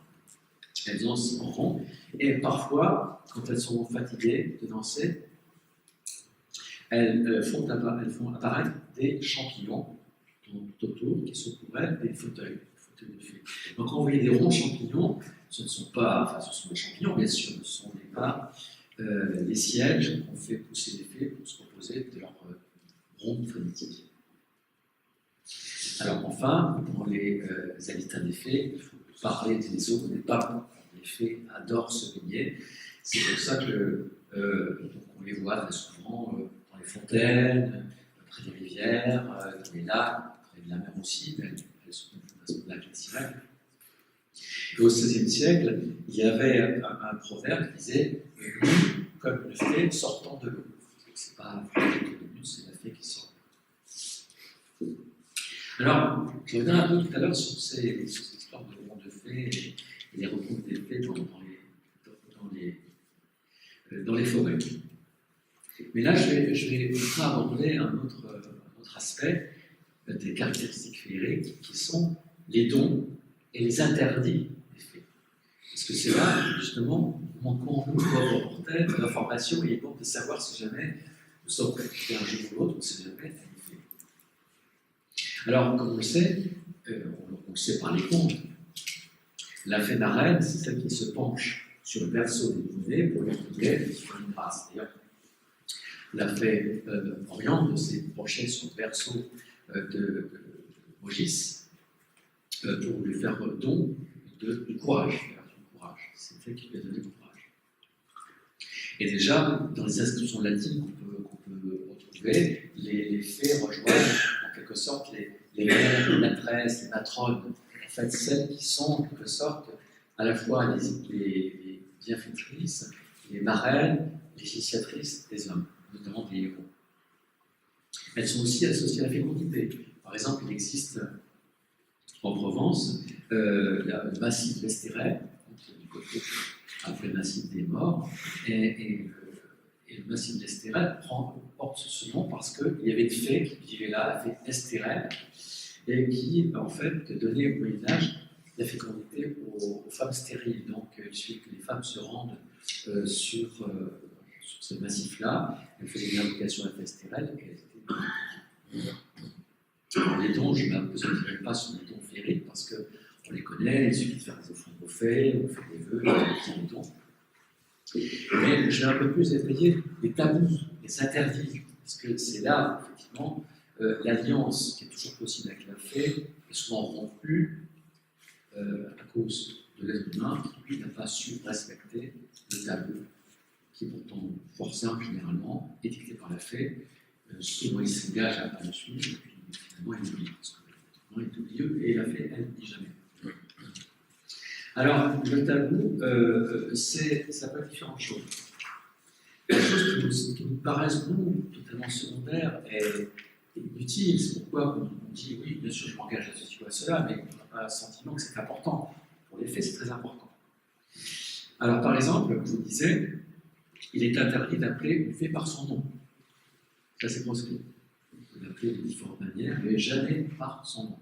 elles dansent en rond, et parfois, quand elles sont fatiguées de danser, elles font apparaître des champignons tout autour, qui sont pour elles des fauteuils de fées. Donc quand vous voyez des ronds champignons, ce ne sont pas, enfin ce sont des champignons, bien sûr, ce sont des sièges qu'on fait pousser les fées pour se reposer de leur ronde phonétique. Alors enfin, pour les habitats des fées, il faut parler des eaux des pas. Les fées adorent se baigner. C'est pour ça que on les voit très souvent dans les fontaines, près des rivières, dans les lacs, près de la mer aussi, mais elles sont dans ce lac glacial. Et au XVIe siècle, il y avait un proverbe qui disait « comme une fée sortant de l'eau ». Ce n'est pas la fée qui est de l'eau, c'est la fée qui sort. Alors, je reviens un peu tout à l'heure sur cette histoire de ronds de fées et les rencontres des fées dans les forêts. Mais là, je vais aborder un autre aspect des caractéristiques féeriques qui sont les dons et les interdits des fées. Parce que c'est là, justement, manquons nous d'informations et de savoir si jamais nous sommes fait un jour ou l'autre, on ne sait jamais. Alors, comme on le sait, on le sait par les contes, la fée d'arène, c'est celle qui se penche sur le berceau des nouveau-nés pour leur trouver sur une grâce. D'ailleurs, la fée Oriande s'est penchée sur le berceau de Mogis pour lui faire don du courage. C'est elle qui lui a donné du courage. Et déjà, dans les inscriptions latines qu'on peut retrouver, les fées rejoignent en quelque sorte les mères, les maîtresses, les matrones, en fait celles qui sont en quelque sorte à la fois les bienfaitrices, les marraines, les initiatrices des hommes, notamment des héros. Elles sont aussi associées à la fécondité. Par exemple, il existe en Provence le massif d'Estérel, du côté après le massif des morts, et le massif d'Estérel porte ce nom parce qu'il y avait une fée qui vivait là, la fée Estérel, et qui, en fait, donnait au Moyen-Âge la fécondité aux femmes stériles. Donc, il suffit que les femmes se rendent sur ce massif-là, elles faisaient une invocation à la fée Estérel, et elles étaient... Alors, les dons, je ne m'apesantirai pas sur les dons féeriques, parce qu'on les connaît, il suffit de faire des offrandes aux fées, on fait des vœux, on fait des dons. Mais je vais un peu plus étayer les tabous, les interdits, parce que c'est là, effectivement, l'alliance qui est toujours possible avec la fée est souvent rompue à cause de l'être humain qui, lui, n'a pas su respecter le tabou, qui est pourtant fort simple généralement, édicté par la fée, souvent il s'engage à le suivre, et puis finalement il oublie, parce que il est oublieux, et la fée, elle n'oublie jamais. Alors, le tabou, ça peut être différentes choses. Les choses qui nous paraissent, nous, totalement secondaires et inutiles, c'est pourquoi on dit, oui, bien sûr, je m'engage à ceci ou à cela, mais on n'a pas le sentiment que c'est important. Pour les faits, c'est très important. Alors, par exemple, je vous disais, il est interdit d'appeler une fée par son nom. Ça, c'est proscrit. On peut l'appeler de différentes manières, mais jamais par son nom.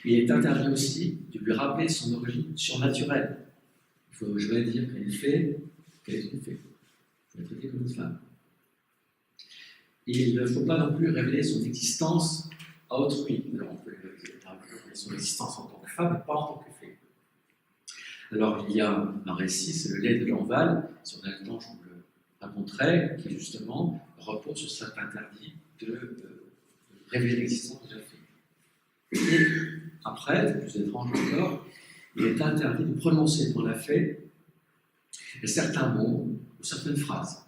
Il est interdit aussi de lui rappeler son origine surnaturelle. Il faut jamais dire qu'elle est fée, qu'elle est une fée. Il faut la traiter comme une femme. Et il ne faut pas non plus révéler son existence à autrui. Alors on peut révéler son existence en tant que femme, mais pas en tant que fée. Alors il y a un récit, c'est le lait de Lanval, si on a le temps je vous le raconterai, qui justement repose sur cet interdit de révéler l'existence de la fée. Et après, plus étrange encore, il est interdit de prononcer devant la fée certains mots ou certaines phrases.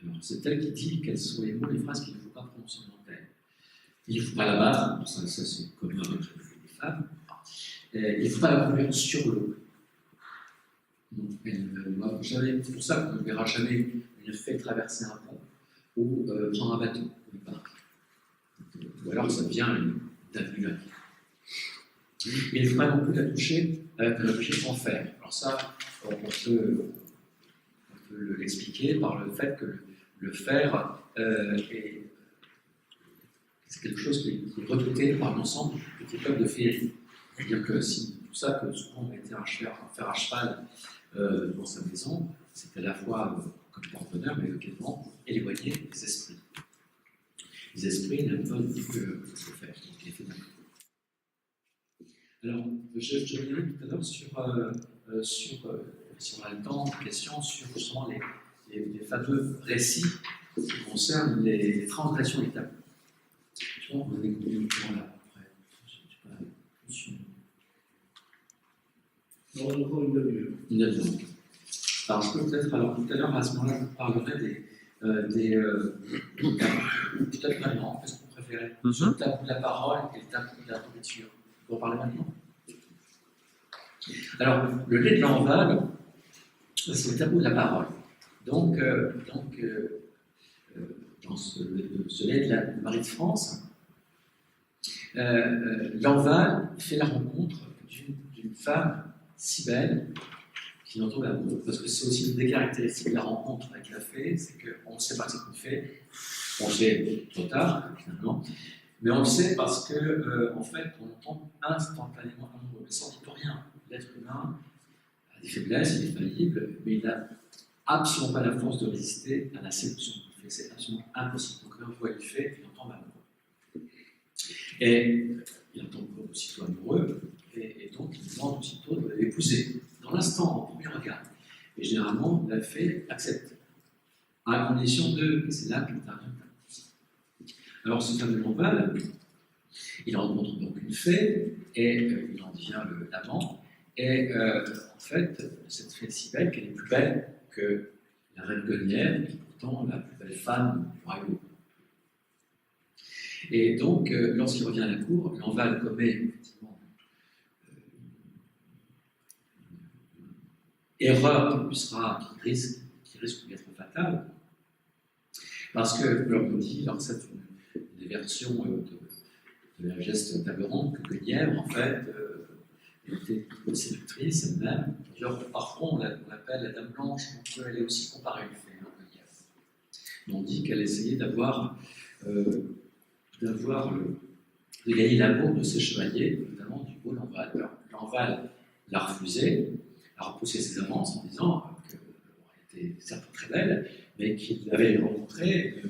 Alors, c'est elle qui dit quels sont les mots, les phrases qu'il ne faut pas prononcer devant elle. Il ne faut pas la battre, ça c'est commun avec les femmes. Il ne faut pas la conduire sur l'eau. C'est pour ça qu'on ne verra jamais une fée traverser un pont ou prendre un bateau ou une barque. Ou alors ça devient une avenue à pied. Mais il ne faut pas non plus la toucher sans fer. Alors ça, on peut l'expliquer par le fait que le fer c'est quelque chose qui est redouté par l'ensemble du petit peuple de féerie. C'est-à-dire que si tout ça, que souvent on mettait un fer à cheval dans sa maison, c'était à la fois comme porte-bonheur, mais également pour éloigner les esprits. Les esprits n'aiment pas du tout le fer, donc il est fait d'un. Alors, je reviendrai tout à l'heure sur si on a le temps, une question sur justement les fameux récits qui concernent les transgressions des tabous. Je pense que vous avez combien de temps là après? Je sais pas. Non, encore une demi-heure. Une demi-heure. Alors, je peux peut-être, alors tout à l'heure, à ce moment-là, je vous parlerai peut-être maintenant, qu'est-ce que vous préférez? Sur le tabou de la parole et le tabou de la nourriture. Vous en parlez maintenant? Alors, le lait de Lanval, c'est le tabou de la parole. Donc dans ce lait de Marie de France, Lanval fait la rencontre d'une femme si belle qu'il en tombe amoureux. Parce que c'est aussi une des caractéristiques de la rencontre avec la fée, c'est qu'on ne sait pas que c'est une fée, on le sait trop tard, finalement, mais on le sait parce que, en fait, on tombe instantanément amoureux, mais ça ne dit pour rien. L'être humain a des faiblesses, il est faillible, mais il n'a absolument pas la force de résister à la séduction qu'il fait. C'est absolument impossible. Donc, quand on voit une fée, il en tombe amoureux. Et il en tombe aussitôt amoureux, et donc il demande aussitôt de l'épouser, dans l'instant, au premier regard. Et généralement, la fée accepte, à condition de. Et c'est là qu'il intervient. Alors, ce fameux Lanval, il rencontre donc une fée, et il en devient l'amant. Et en fait, cette fée est si belle qu'elle est plus belle que la reine Guenièvre, qui est pourtant la plus belle femme du royaume. Et donc, lorsqu'il revient à la cour, Lanval commet effectivement une erreur qui risque d'être fatale, parce que, l'on dit, alors c'est une des versions de la geste table ronde, que Guenièvre, en fait, était une séductrice elle-même. D'ailleurs, parfois, on l'appelle la Dame Blanche, donc elle est aussi comparée à une fée, Guenièvre. On dit qu'elle essayait de gagner l'amour de ses chevaliers, notamment du beau Lanval. Alors, Lanval l'a refusé, a repoussé ses avances en disant qu'elle était certes très belle, mais qu'il avait rencontré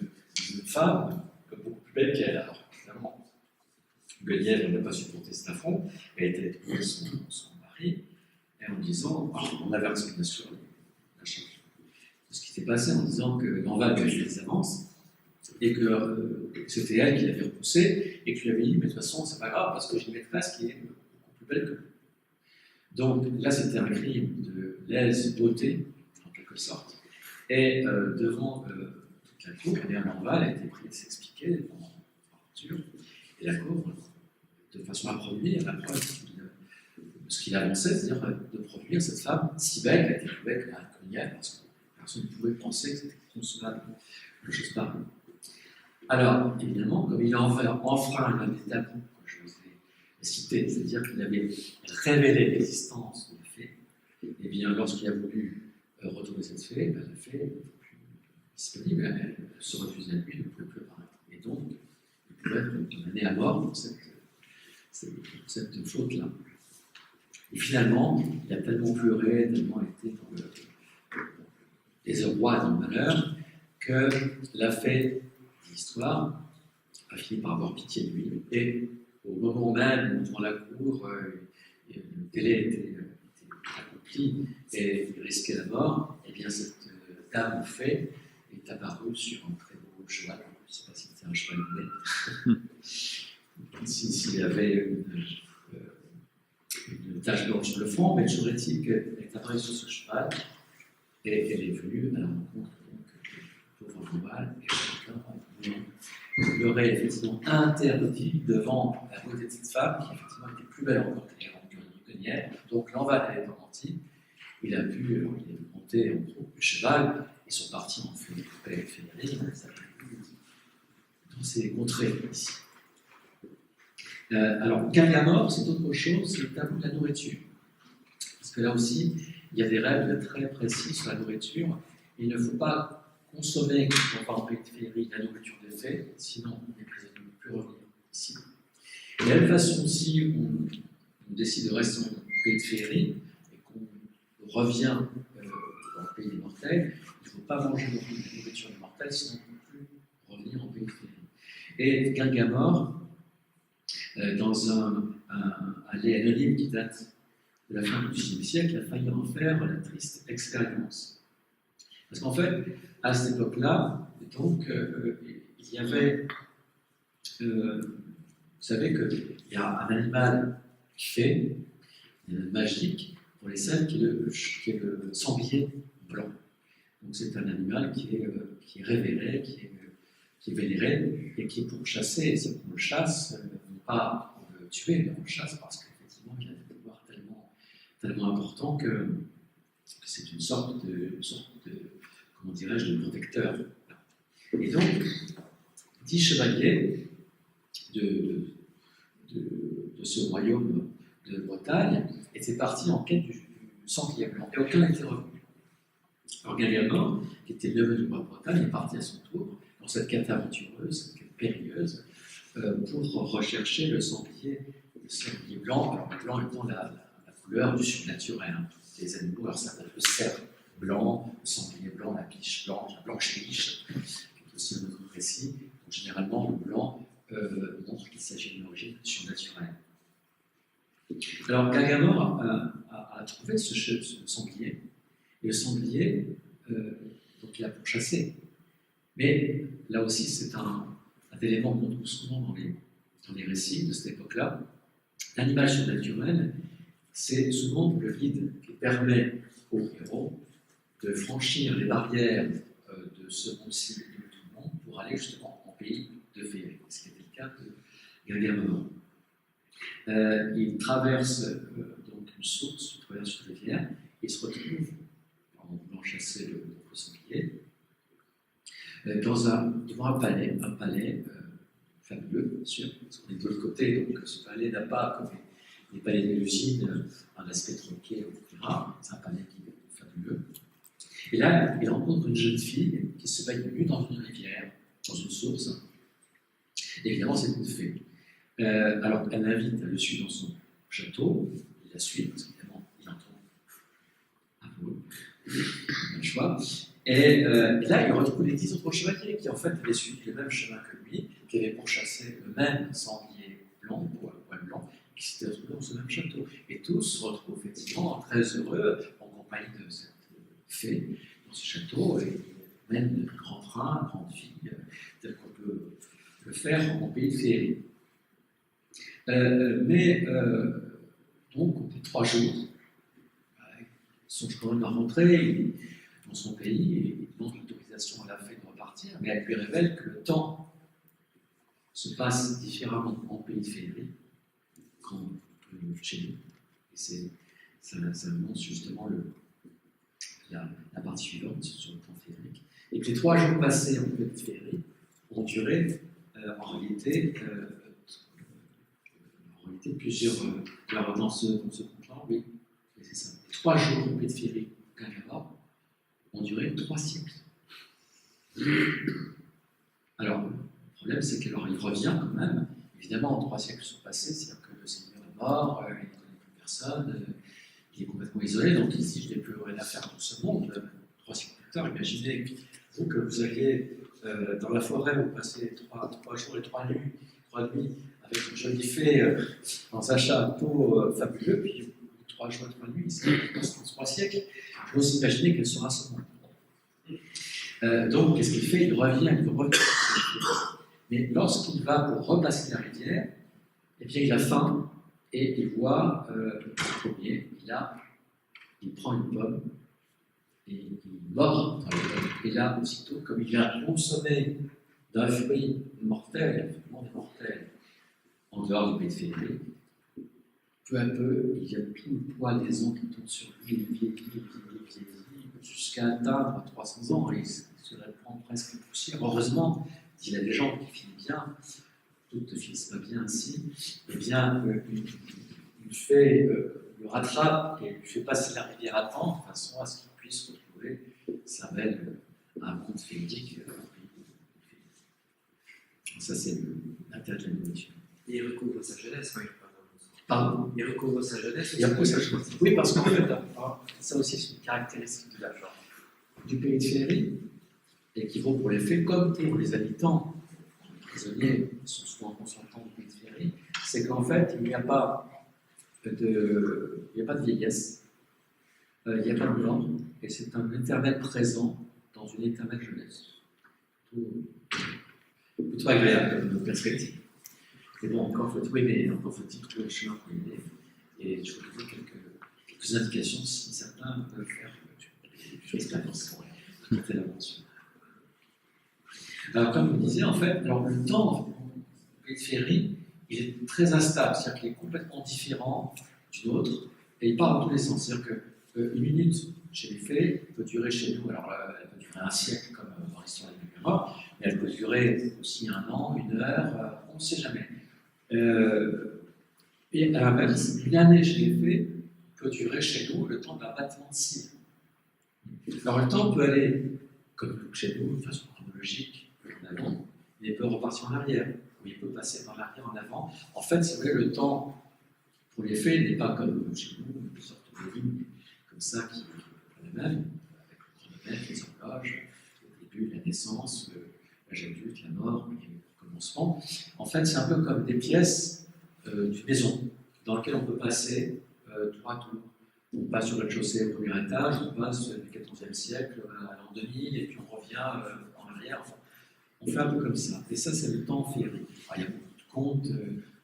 une femme beaucoup plus belle qu'elle. Alors, finalement, Guenièvre n'a pas supporté cet affront, elle était trouvé son mari, et en disant, on avait bien sûr ce qui s'est passé en disant que l'enval lui avait fait des avances et que c'était elle qui l'avait repoussé et que lui avait dit mais de toute façon c'est pas grave parce que j'ai une maîtresse qui est beaucoup plus belle que lui. Donc là c'était un crime de lèse-beauté en quelque sorte et devant toute la cour, l'enval a été pris de s'expliquer devant Arthur et la cour de façon à produire la preuve ce qu'il avançait, c'est-à-dire de produire cette femme si belle qu'elle était plus belle que la Cognale, parce que personne ne pouvait penser que c'était concevable quelque chose pareil. Alors, évidemment, comme il a enfreint l'un des tabous que je vous ai cités, c'est-à-dire qu'il avait révélé l'existence de la fée, et bien lorsqu'il a voulu retrouver cette fée, la fée n'était plus disponible, elle se refusait à lui, ne pouvait plus apparaître. Et donc, il pouvait être condamné à mort pour cette faute-là. Et finalement, il a tellement pleuré, tellement été dans le désarroi, dans le malheur, que la fée de l'histoire a fini par avoir pitié de lui. Et au moment même où, dans la cour, le délai était accompli et il risquait la mort, eh bien cette dame fée est apparue sur un très beau cheval. Je ne sais pas si c'était un cheval mais s'il y avait une tache blanche sur le front, mais toujours est-il qu'elle est apparue sur ce cheval et elle est venue à la rencontre du pauvre Romuald et chacun lui aurait effectivement interdit devant la beauté de cette femme qui effectivement était plus belle encore que Guenièvre. Donc l'enval avait pas menti, il a pu monter en croupe du cheval et sont partis en fédérés dans ces contrées ici. Alors, Gargamore, c'est autre chose, c'est le tabou de la nourriture. Parce que là aussi, il y a des règles très précises sur la nourriture. Il ne faut pas consommer, quand on va en pays de féerie, la nourriture des fées, sinon les prisonniers ne peuvent plus revenir ici. Et de la même façon, si on décide de rester en pays de féerie et qu'on revient dans le pays des mortels, il ne faut pas manger de la nourriture des mortels, sinon on ne peut plus revenir en pays de féerie. Et Gargamore, dans un livre anonyme qui date de la fin du XVIe siècle, a failli en faire la triste expérience. Parce qu'en fait, à cette époque-là, donc, il y avait, vous savez qu'il y a un animal qui fait, magique pour les Celtes, qui est le sanglier blanc. Donc c'est un animal qui est révéré, qui est vénéré, et qui est pour chasser, et c'est qu'on le chasse, non pas pour le tuer, mais on le chasse parce qu'effectivement il a des pouvoirs tellement importants que c'est une sorte de comment dirais-je, de protecteur. Et donc, 10 chevaliers de ce royaume de Bretagne étaient partis en quête du sanglier blanc, et aucun n'était revenu. Alors Gargamore, qui était le neveu du roi de Bretagne, est parti à son tour dans cette quête aventureuse, cette quête périlleuse, pour rechercher le sanglier blanc, alors le blanc étant la couleur du surnaturel. Hein. Les animaux, alors ça s'appelle le cerf blanc, le sanglier blanc, la biche blanche, la blanche biche, qui est aussi un autre précis. Donc, généralement, le blanc montre qu'il s'agit d'une origine surnaturelle. Alors Gargamore a trouvé ce sanglier, et le sanglier, donc il a pourchassé. Mais là aussi, c'est un élément qu'on trouve souvent dans les récits de cette époque-là. L'animal surnaturel, c'est souvent le guide qui permet aux héros de franchir les barrières de ce monde-ci de tout le monde pour aller justement en pays de féerie, ce qui était le cas de Gargamore. Il traverse donc une source, il traverse une rivière, et il se retrouve, en voulant chasser le sanglier, devant un palais fabuleux, bien sûr, parce qu'on est de l'autre côté, donc ce palais n'a pas, comme les palais des usines, un aspect tronqué, etc. C'est un palais qui est fabuleux. Et là, il rencontre une jeune fille qui se baigne nue dans une rivière, dans une source. Et évidemment, c'est une fée. Alors, elle l'invite à le suivre dans son château. Il la suit, parce qu'évidemment, il entend amoureux. Il a le choix. Et là, il retrouve les 10 autres chevaliers qui, en fait, avaient suivi le même chemin que lui, qui avaient pourchassé le même sanglier blanc, poil blanc, qui s'étaient retrouvés dans ce même château. Et tous se retrouvent effectivement très heureux en compagnie de cette fée dans ce château et mène un grand train, une grande vie, tel qu'on peut le faire en pays de féerie. Donc, au bout de 3 jours, il songe quand même à rentrer dans son pays et il demande l'autorisation à la fée de repartir, mais elle lui révèle que le temps se passe différemment en pays de féerie qu'en chez nous. Et ça annonce justement la partie suivante sur le temps féerique. Et que les 3 jours passés en pays de féerie ont duré en réalité plusieurs. Alors dans ce conte-là, oui, c'est ça. Les 3 jours en pays de féerie au Canada ont duré 3 siècles. Alors, le problème, c'est qu'il revient quand même. Évidemment, 3 siècles sont passés, c'est-à-dire que le Seigneur est mort, il ne connaît plus personne, il est complètement isolé, donc il se dit, je n'ai plus rien à faire dans ce monde. 3 siècles plus tard, imaginez, vous, que vous alliez dans la forêt, vous passez 3 jours et 3 nuits avec une jolie fée dans un château fabuleux, puis 3 jours et 3 nuits, c'est 3 siècles. Je peux imaginer qu'elle sera ce monde. Donc, qu'est-ce qu'il fait? Il revient. Mais lorsqu'il va pour repasser la rivière, eh bien, il a faim et il voit le premier. Il prend une pomme et il mord dans la pomme. Et là, aussitôt, comme il a consommé d'un fruit mortel, le monde est mortel, en dehors du pays de féerie, peu à peu, il y a tout le poids des ans qui tombe sur lui, il vieillit, jusqu'à atteindre 300 ans, et il se répand presque poussière. Heureusement, il y a des gens qui finissent bien, d'autres ne finissent pas bien ainsi, eh bien, il fait, le rattrape et lui fait passer la rivière à temps, de façon à ce qu'il puisse retrouver sa belle un conte féerique. Ça, c'est l'intérêt de la nourriture. Et il recouvre sa jeunesse, oui. Pardon. Il recouvre sa jeunesse. Il recouvre sa jeunesse. Oui, parce qu'en fait, ça aussi, c'est une caractéristique du pays de féerie, et qui vaut pour les fées comme pour les habitants. Les prisonniers sont souvent consentants du pays de féerie. C'est qu'en fait, il n'y a pas de vieillesse, il n'y a pas de mort, et c'est un éternel présent dans une éternelle jeunesse. Plutôt agréable comme perspective. Et bon, encore faut-il trouver le chemin pour y aller. Et je vous donne quelques indications si certains peuvent faire l'expérience. C'est l'aventure. Alors, comme vous disiez, en fait, le temps en pays de féerie, il est très instable, c'est-à-dire qu'il est complètement différent d'une autre, et il part dans tous les sens. C'est-à-dire qu'une minute chez les fées peut durer chez nous, alors elle peut durer un siècle, comme dans l'histoire des Numéros, mais elle peut durer aussi 1 an, 1 heure, on ne sait jamais. Et à l'inverse, une année chez les fées peut durer chez nous le temps d'un battement de cils. Alors le temps peut aller, comme chez nous, de façon chronologique, en avant, mais il peut repartir en arrière, ou il peut passer par l'arrière en avant. En fait, si vous voulez, le temps pour les fées n'est pas comme chez nous, une sorte de ligne comme ça qui est la même, avec le chronomètre, les horloges, le début, la naissance, l'âge adulte, la mort, et le commencement. En fait, c'est un peu comme des pièces d'une maison dans lesquelles on peut passer 3 tours. On passe sur le rez-de-chaussée au premier étage, on passe du XIVe siècle à l'an 2000, et puis on revient en arrière. Enfin, on fait un peu comme ça. Et ça, c'est le temps féerique. Il y a beaucoup de contes,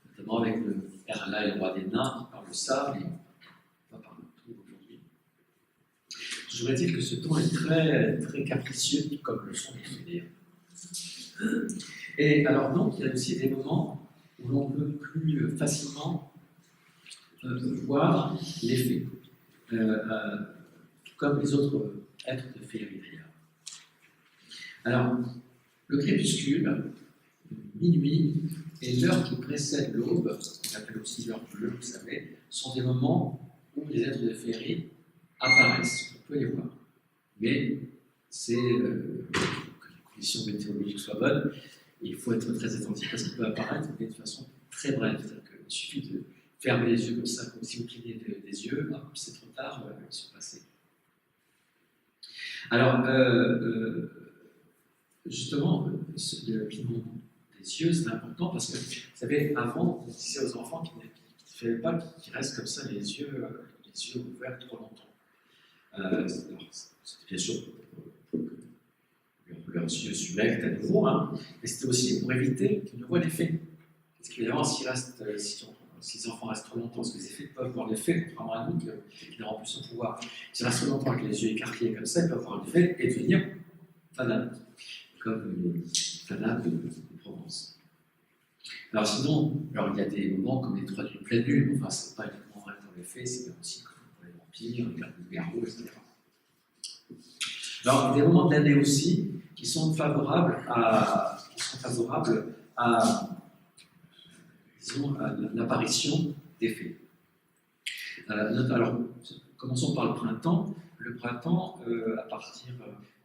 notamment avec le Erla et le roi des nains qui parlent de ça, mais on va parler de tout aujourd'hui. Toujours est-il que ce temps est très, très capricieux, comme le sont les fées. Et alors, donc, il y a aussi des moments où l'on peut plus facilement voir les fées. Comme les autres êtres de féerie d'ailleurs. Alors, le crépuscule, minuit, et l'heure qui précède l'aube, qu'on appelle aussi l'heure bleue, vous savez, sont des moments où les êtres de féerie apparaissent. On peut les voir. Mais c'est que les conditions météorologiques soient bonnes, et il faut être très attentif parce qu'il peut apparaître mais de façon très brève. C'est-à-dire qu'il suffit de fermer les yeux comme ça, comme si vous clignez des yeux, c'est trop tard, ils sont passés. Alors, justement, le clignement des yeux, c'est important parce que, vous savez, avant, on disait aux enfants qu'il ne fallait pas qu'ils restent comme ça, les yeux ouverts trop longtemps. C'était bien sûr pour que leurs yeux s'humectent à nouveau, hein, mais c'était aussi pour éviter qu'ils ne voient l'effet. Parce qu'évidemment, si les enfants restent trop longtemps, parce que les effets peuvent voir l'effet, contrairement à nous qui n'auront plus son pouvoir. S'ils restent trop longtemps avec les yeux écarquillés comme ça, ils peuvent voir l'effet et devenir fanat, comme les fanats de Provence. Alors sinon, il y a des moments comme les 3 nuits pleine lune, enfin c'est pas uniquement vrai pour l'effet, c'est bien aussi pour les vampires, les loups-garous, etc. Alors, il y a des moments de l'année aussi qui sont favorables à disons, à l'apparition d'effets. Alors, commençons par le printemps. Le printemps, à partir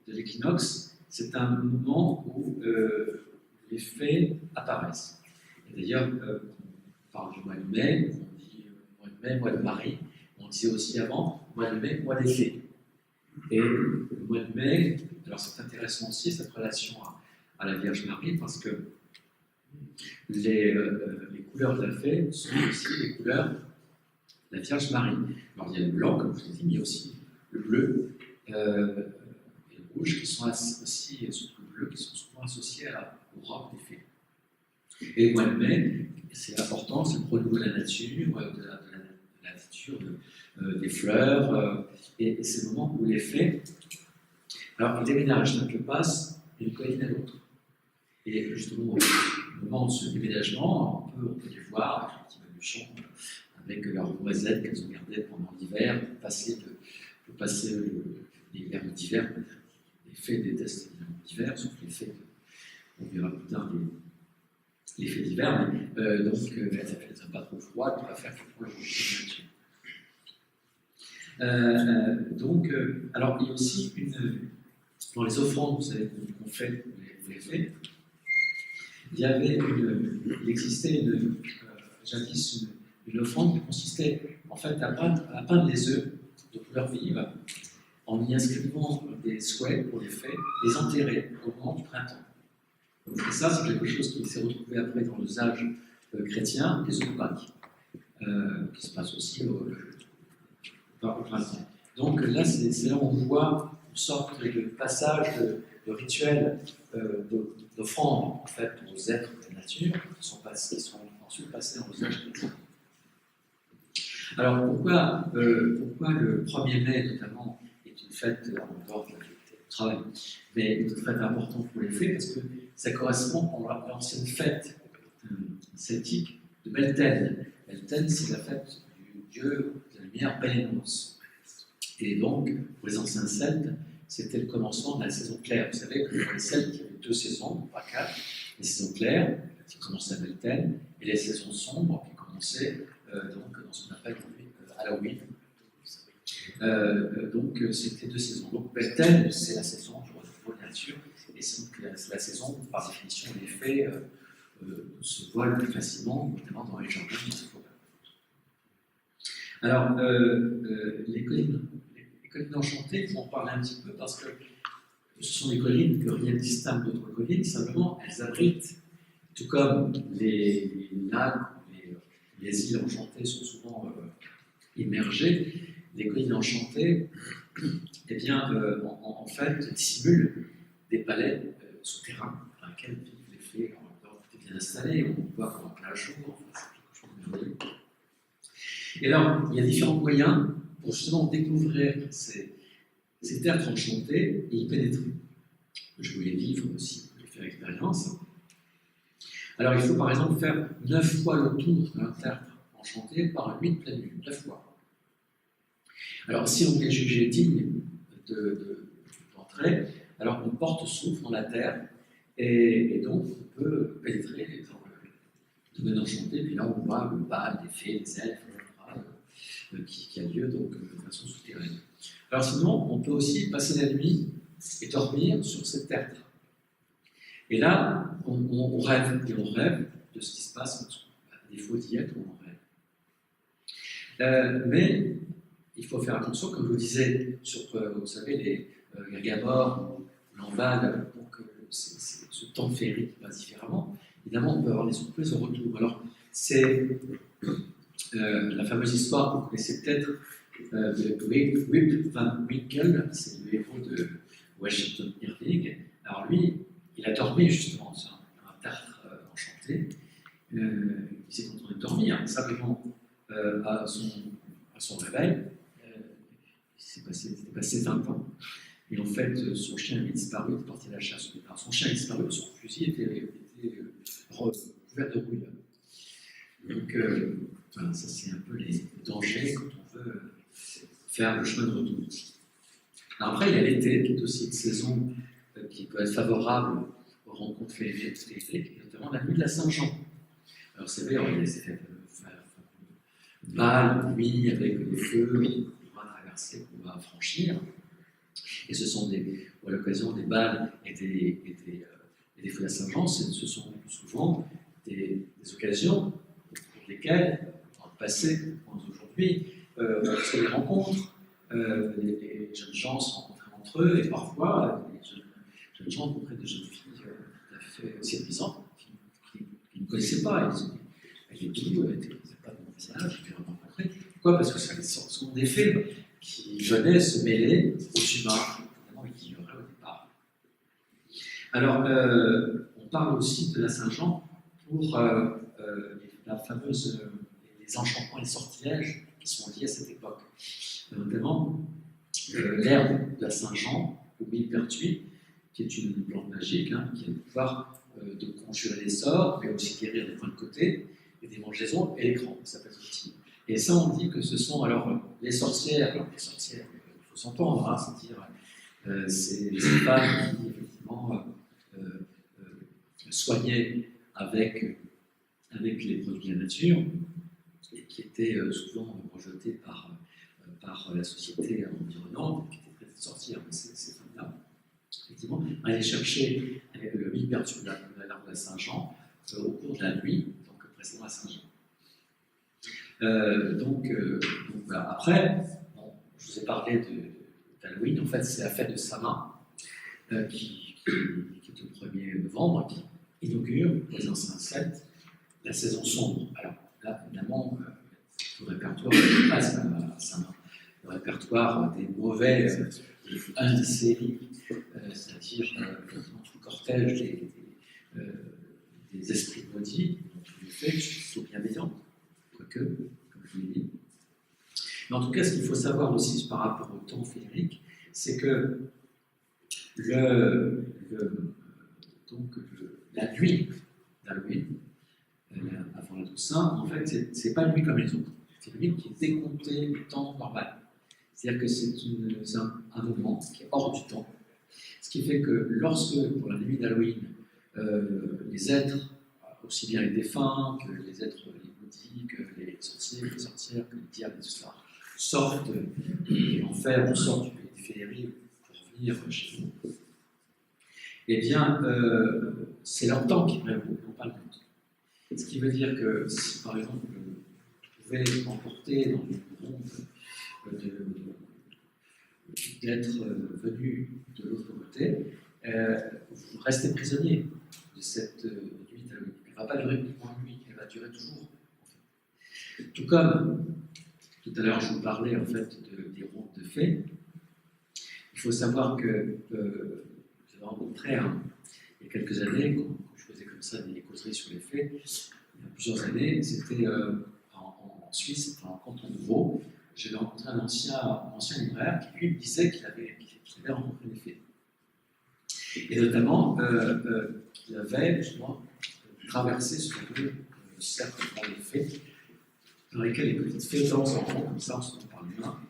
de l'équinoxe, c'est un moment où les faits apparaissent. Et d'ailleurs, on parle du mois de mai, on dit mois de mai, mois de Marie, on disait aussi avant mois de mai, mois des fées. Et le mois de mai, alors c'est intéressant aussi cette relation à la Vierge Marie, parce que les couleurs de la fée sont aussi les couleurs de la Vierge Marie. Alors il y a le blanc, comme je vous ai dit, mais il y a aussi le bleu et le rouge, qui sont aussi, surtout le bleu, qui sont souvent associés au robe des fées. Et le mois de mai, c'est important, c'est le renouveau de la nature, de la nature, des fleurs, et c'est le moment où les fées, alors ils déménagent d'un passe d'une colline à l'autre. Et justement, au moment de ce déménagement, on peut les voir avec un petit baluchon, avec leurs noisettes qu'elles ont gardées pendant l'hiver, pour passer l'hiver d'hiver. Les fées détestent l'hiver, sauf les fées, on verra plus tard les fées d'hiver, mais donc elles n'ont pas trop froid, on va faire que pour le nature. Alors il y a aussi dans les offrandes, vous savez, qu'on fait pour les fées, il existait jadis une offrande qui consistait en fait à peindre les œufs de couleur vive en y inscrivant des souhaits pour les fées, les enterrer au moment du printemps. Et ça, c'est quelque chose qui s'est retrouvé après dans l'usage chrétien des œufs de Pâques, qui se passe aussi au printemps. Donc là, c'est là où on voit une sorte de passage de rituel d'offrande en fait aux êtres de la nature qui sont ensuite passés dans l'usage chrétien. Alors pourquoi le 1er mai notamment est une fête en dehors de la fête du travail, mais une fête importante pour les fées parce que ça correspond à l'ancienne fête celtique de Beltane. Beltane, c'est la fête du dieu de la lumière Pélénos. Et donc, pour les anciens Celtes, c'était le commencement de la saison claire. Vous savez que pour les Celtes, il y avait 2 saisons, pas 4. Les saisons claires, qui commençaient à Beltane, et les saisons sombres, qui commençaient donc, dans ce qu'on appelle Halloween. Donc, c'était 2 saisons. Donc, Beltane, c'est la saison du renouveau de la nature, et c'est la saison où, par définition, les fées se voilent plus facilement, notamment dans les jardins qui se forment. Alors, les collines enchantées, il faut en parler un petit peu parce que ce sont des collines que rien ne distingue d'autres collines, simplement elles abritent, tout comme les lacs ou les îles enchantées sont souvent immergées, les collines enchantées, eh bien, en fait, dissimulent des palais souterrains dans lesquels vivent les fées bien installées, on voit comme en plein jour, enfin, c'est quelque chose de merveilleux. Et alors, il y a différents moyens pour justement découvrir ces terres enchantées et y pénétrer. Je voulais vivre aussi, je voulais faire l'expérience. Alors, il faut par exemple faire 9 fois le tour d'un terre enchantée par une nuit de pleine lune, 9 fois. Alors, si on est jugé digne d'entrer, alors une porte s'ouvre dans la terre et donc on peut pénétrer dans le domaine enchanté, puis là on voit le bal des fées, des elfes, qui a lieu donc de façon souterraine. Alors sinon, on peut aussi passer la nuit et dormir sur cette terre. Et là, on rêve, et on rêve de ce qui se passe, à défaut d'y être, on rêve. Mais il faut faire attention, comme je vous disais, sur, vous savez, les Gargamore, l'Enval, donc ce temps féerique passe différemment. Évidemment, on peut avoir des surprises au retour. Alors, c'est la fameuse histoire que vous connaissez peut-être de Rip Van Winkle, c'est le héros de Washington Irving. Alors lui, il a dormi justement sur un tertre enchanté. Il s'est contenté de dormir, simplement à son réveil. C'était passé 20 ans. Et en fait, son chien avait disparu, il était parti à la chasse. Alors, son chien a disparu, son fusil était couvert de rouille. Donc, voilà, ça c'est un peu les dangers quand on veut faire le chemin de retour. Alors après, il y a l'été, qui est aussi une saison qui peut être favorable aux rencontres féeriques, notamment la nuit de la Saint-Jean. Alors c'est vrai, il y a des effets balles, nuit, avec des feux qu'on va traverser, qu'on va franchir. Et ce sont à l'occasion des balles et des feux de la Saint-Jean, ce sont souvent des occasions pour lesquelles, dans le passé, aujourd'hui, on fait des rencontres, les jeunes gens se rencontraient entre eux, et parfois, les jeunes gens rencontraient des jeunes filles tout à fait séduisantes, qui ne connaissaient pas. Elles étaient tout, elles n'avaient pas de bon visage, ils les rencontraient. Pourquoi ? Parce que ce sont des films qui venaient se mêler aux humains, évidemment, et qui ignoraient au départ. Alors, on parle aussi de la Saint-Jean pour la fameuse les enchantements et les sortilèges qui sont liés à cette époque. Notamment l'herbe de la Saint-Jean, ou millepertuis, qui est une plante magique, qui a le pouvoir de conjurer les sorts, mais aussi guérir des points de côté, et des mangeaisons et les crans, ça peut être utile. Et ça, on dit que ce sont alors les sorcières, il faut s'entendre, c'est-à-dire ces femmes qui, effectivement, soignaient avec les produits de la nature, et qui étaient souvent rejetées par la société environnante, qui était prête de sortir ces femmes-là. Effectivement, aller chercher le millepertuis de l'arbre de la Saint-Jean au cours de la nuit, donc précédant la Saint-Jean. Donc voilà. Après, je vous ai parlé d'Halloween, en fait, c'est la fête de Samhain qui est au 1er novembre, qui inaugure, pour les anciens Celtes, la saison sombre. Alors là, évidemment, le répertoire ne passe à Samhain. Le répertoire des mauvais indicés, c'est-à-dire tout le cortège des esprits maudits, dont tous les faits sont bienveillants, quoique, comme je vous l'ai dit. Mais en tout cas, ce qu'il faut savoir aussi par rapport au temps féerique, c'est que la nuit d'Halloween, avant la Toussaint, en fait, c'est pas une nuit comme les autres. C'est une nuit qui est décomptée du temps normal. C'est-à-dire que c'est un moment qui est hors du temps. Ce qui fait que lorsque, pour la nuit d'Halloween, les êtres, aussi bien les défunts que les êtres les maudits, que les sorciers, les sorcières, que les diables, et tout ça, sortent de l'enfer ou sortent du féerie pour venir chez nous, eh bien, c'est leur temps qui prévaut, non pas le nôtre. Ce qui veut dire que si, par exemple, vous pouvez emporter dans une ronde d'être venu de l'autre côté, vous restez prisonnier de cette nuit d'Halloween. Elle ne va pas durer uniquement une nuit, elle va durer toujours. En fait. Tout comme, tout à l'heure, je vous parlais en fait des rondes de fées, il faut savoir que j'avais rencontré il y a quelques années, quand je faisais comme ça des causeries sur les fées, il y a plusieurs années, c'était en Suisse, en canton de Vaud. J'avais rencontré un ancien libraire qui lui me disait qu'il avait rencontré des fées. Et notamment qu'il avait justement traversé ce fameux cercle de fées, dans lesquels les petites fées dansent en rond, comme ça, on se rend par l'humain.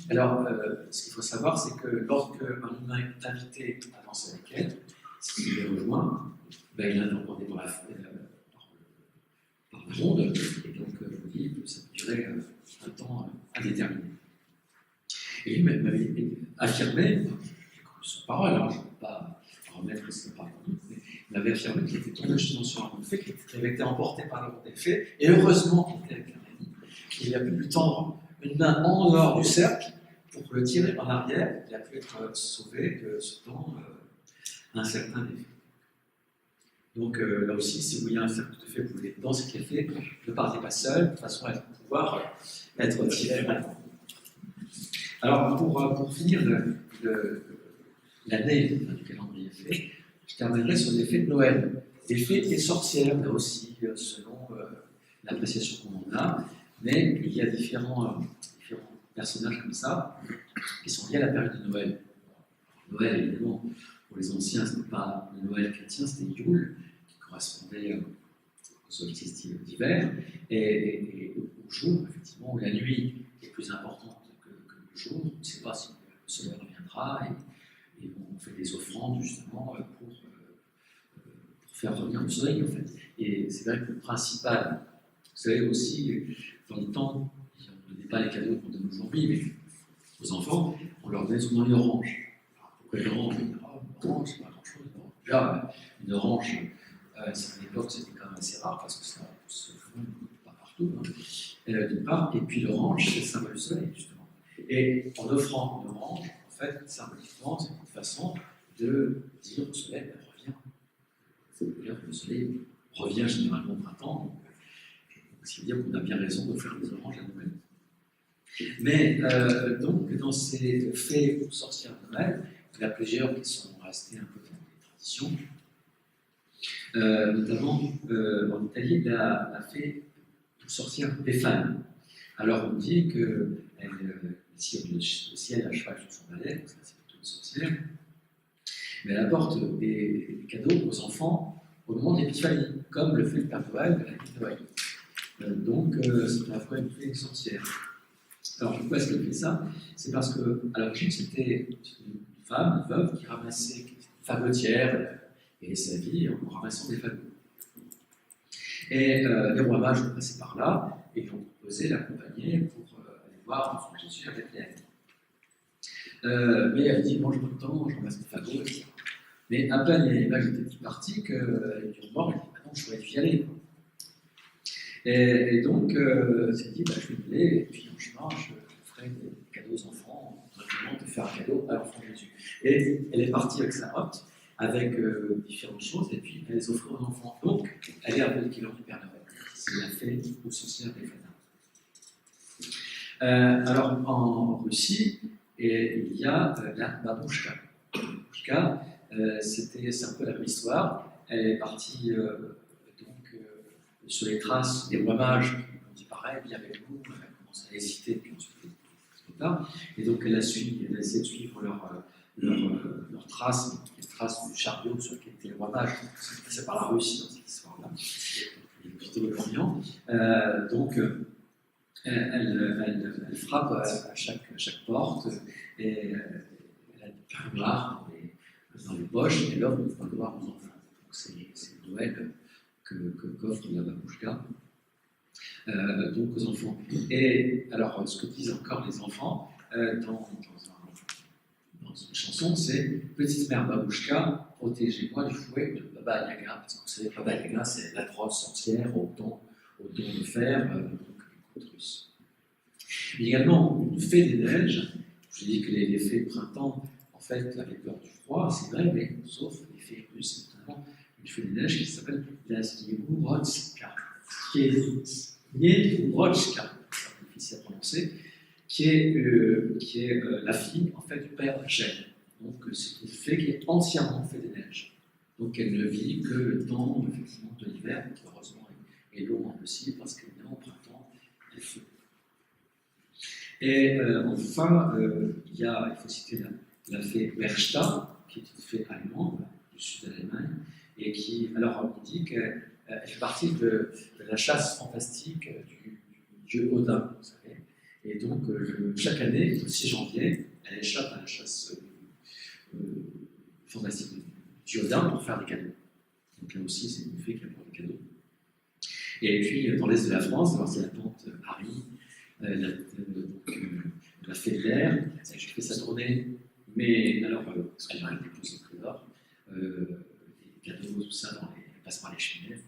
Alors, ce qu'il faut savoir, c'est que lorsque un humain est invité à danser avec elle, s'il les rejoint, ben, il est emporté par la ronde, et donc je vous dis que ça peut durer un temps indéterminé. Et lui m'avait affirmé, j'ai cru son parole, alors je ne peux pas remettre ce parole, mais il m'avait affirmé qu'il était tombé justement sur un fée, qu'il avait été emporté par la ronde des fées, et heureusement qu'il était avec un ami, qu'il a pu lui tendre une main en dehors du cercle pour le tirer en arrière, il a pu être sauvé de ce temps un certain défi. Donc là aussi, si vous voyez un cercle tout à fait, vous voulez dans ce café, ne partez pas seul, de façon à pouvoir être tiré maintenant. Alors, pour finir l'année du calendrier fée, je terminerai sur l'effet de Noël. L'effet des sorcières, là aussi, selon l'appréciation qu'on en a, mais il y a différents personnages comme ça qui sont liés à la période de Noël. Noël, évidemment, pour les anciens, ce n'était pas le Noël chrétien, c'était Yule, qui correspondait au solstice d'hiver, et au jour, effectivement, où la nuit est plus importante que le jour. On ne sait pas si le soleil reviendra, et on fait des offrandes justement pour faire revenir le soleil, en fait. Et c'est vrai que le principal, vous savez aussi, dans le temps, on ne donnait pas les cadeaux qu'on donne aujourd'hui, mais aux enfants, on leur donnait souvent une orange. Alors, pourquoi une orange? Une orange, c'est pas grand-chose. Déjà, une orange, à cette époque, c'était quand même assez rare, parce que ça se trouve pas partout, hein. D'une part, et puis l'orange, c'est le symbole du soleil, justement. Et en offrant une orange, en fait, symboliquement, c'est une façon de dire au soleil, reviens. C'est-à-dire que le soleil revient généralement au printemps, donc c'est dire qu'on a bien raison de faire des oranges à Noël. Mais donc, dans ces fées ou sorcières de Noël, il y en a plusieurs qui sont restés un peu dans les traditions. Notamment en Italie, la fée ou sorcière Befane. Alors on dit que si le ciel a cheval sur son balai, donc ça c'est plutôt une sorcière, mais elle apporte des cadeaux aux enfants au moment de l'épiphanie, comme le fait le Père Noël de la nuit de Noël. Donc c'est à la fois une fée et une sorcière. Alors pourquoi est-ce qu'elle fait ça? C'est parce qu'à l'origine c'était une femme, une veuve, qui ramassait une fagotière et sa vie en ramassant des fagots. Et les rois mages ont passé par là et lui ont proposé d'accompagner pour aller voir l'enfant Jésus avec elle. Mais elle dit, moi je prends le temps, je ramasse des fagots, etc. Mais à peine les mages étaient partis qu'elle dit au revoir, elle dit, maintenant je souhaite y aller. Et donc, elle s'est dit, je vais y aller, et puis en chemin, je ferai des cadeaux aux enfants, en de faire un cadeau à l'enfant Jésus. Et elle est partie avec sa hotte, avec différentes choses, et puis elle les offrait aux enfants. Donc, elle est un peu l'équivalent du Père Noël. C'est la fée aux sorcières des Fana. Alors, en Russie, il y a la babouchka. La babouchka, c'est un peu la même histoire. Elle est partie sur les traces des rois mages qui ont dit pareil, viens avec nous. Elle a commencé à hésiter, puis ensuite, et donc elle a essayé de suivre leurs traces, les traces du chariot sur lequel étaient les rois mages. C'est par la Russie dans cette histoire-là. Méditerranéen. Donc, elle frappe à chaque porte et elle a des pains noirs dans les poches et l'offre de pains noirs aux enfants. Donc, c'est Noël qu'offre la babouchka donc aux enfants. Et alors, ce que disent encore les enfants dans une chanson, c'est Petite mère babouchka, protégez-moi du fouet de Baba Yaga. Parce que vous savez, Baba Yaga, c'est l'atroce sorcière au don de fer, donc une côte russe. Il y a également une fée des neiges. Je dis que les fées de printemps, en fait, avaient peur du froid, c'est vrai, mais sauf les fées russes, notamment une fée des neiges qui s'appelle la Sniegorodska. Sniegorodska, c'est difficile à prononcer, qui est la fille en fait, du père Gênes. Donc c'est une fée qui est entièrement fée des neiges. Donc elle ne vit que le temps effectivement, de l'hiver, qui heureusement est long aussi, parce qu'évidemment au printemps, il fait. Et enfin, il faut citer la fée Berchta, qui est une fée allemande, du sud de l'Allemagne, et qui, alors on dit qu'elle fait partie de la chasse fantastique du dieu Odin, vous savez. Et donc, chaque année, le 6 janvier, elle échappe à la chasse fantastique du dieu Odin pour faire des cadeaux. Donc là aussi, c'est une fée qui apporte des cadeaux. Et puis, dans l'est de la France, c'est la tante Harry, la fée de l'air, je fais sa tournée, mais alors, parce qu'elle a des pouces au trésor, des cadeaux, tout ça, elle passe par les cheminées, etc.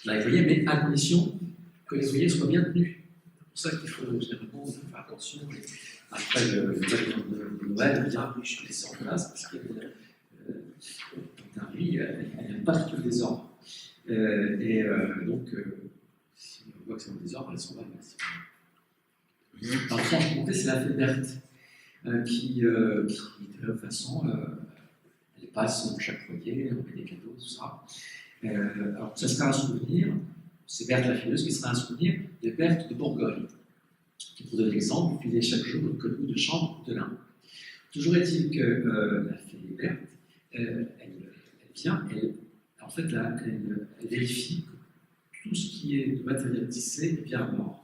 Là, vous voyez, mais à condition que les ouvriers soient bien tenus. C'est pour ça qu'il faut généralement faire attention. Après le Noël, on dira oui, je suis laissé en place parce que oui, elle n'aime pas du tout le désordre. Donc, si on voit que c'est un désordre, elle s'en va. Alors, sans compter, c'est la fée Berthe qui, de toute façon, elle passe dans chaque foyer, on met des cadeaux, tout ça. Alors, ça sera un souvenir, c'est Berthe la fileuse qui sera un souvenir de Berthe de Bourgogne, qui, pour donner l'exemple, filait chaque jour le collier de chambre de lin. Toujours est-il que la fée Berthe, elle vient, en fait, elle vérifie que tout ce qui est de matériel tissé est bien mort.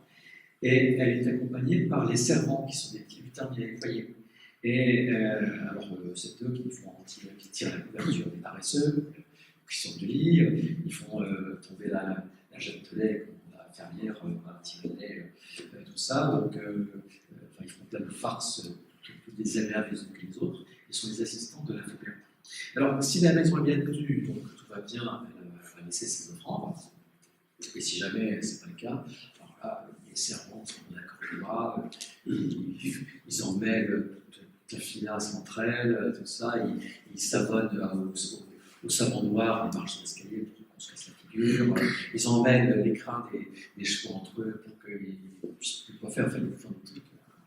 Et elle est accompagnée par les servants, qui sont des petits lutins bien déployés. Et alors, c'est eux qui tirent la couverture des paresseux, qui sortent du lit, ils font tomber la jatte de lait, la fermière va tirer le lait, tout ça. Donc, ils font plein de farces, toutes des aménages les unes que les autres. Ils sont les assistants de la fée Berthe. Alors, si la maison est bien tenue, donc tout va bien, elle va laisser ses offrandes. Et si jamais ce n'est pas le cas, alors là, les servants sont d'accord avec les bras, ils emmêlent toute la finasse entre elles, tout ça, ils savonnent au savon noir, ils marchent sur l'escalier pour qu'on se casse la figure, ils emmêlent les crins des chevaux entre eux pour qu'ils ne puissent plus quoi faire, enfin, ils font des trucs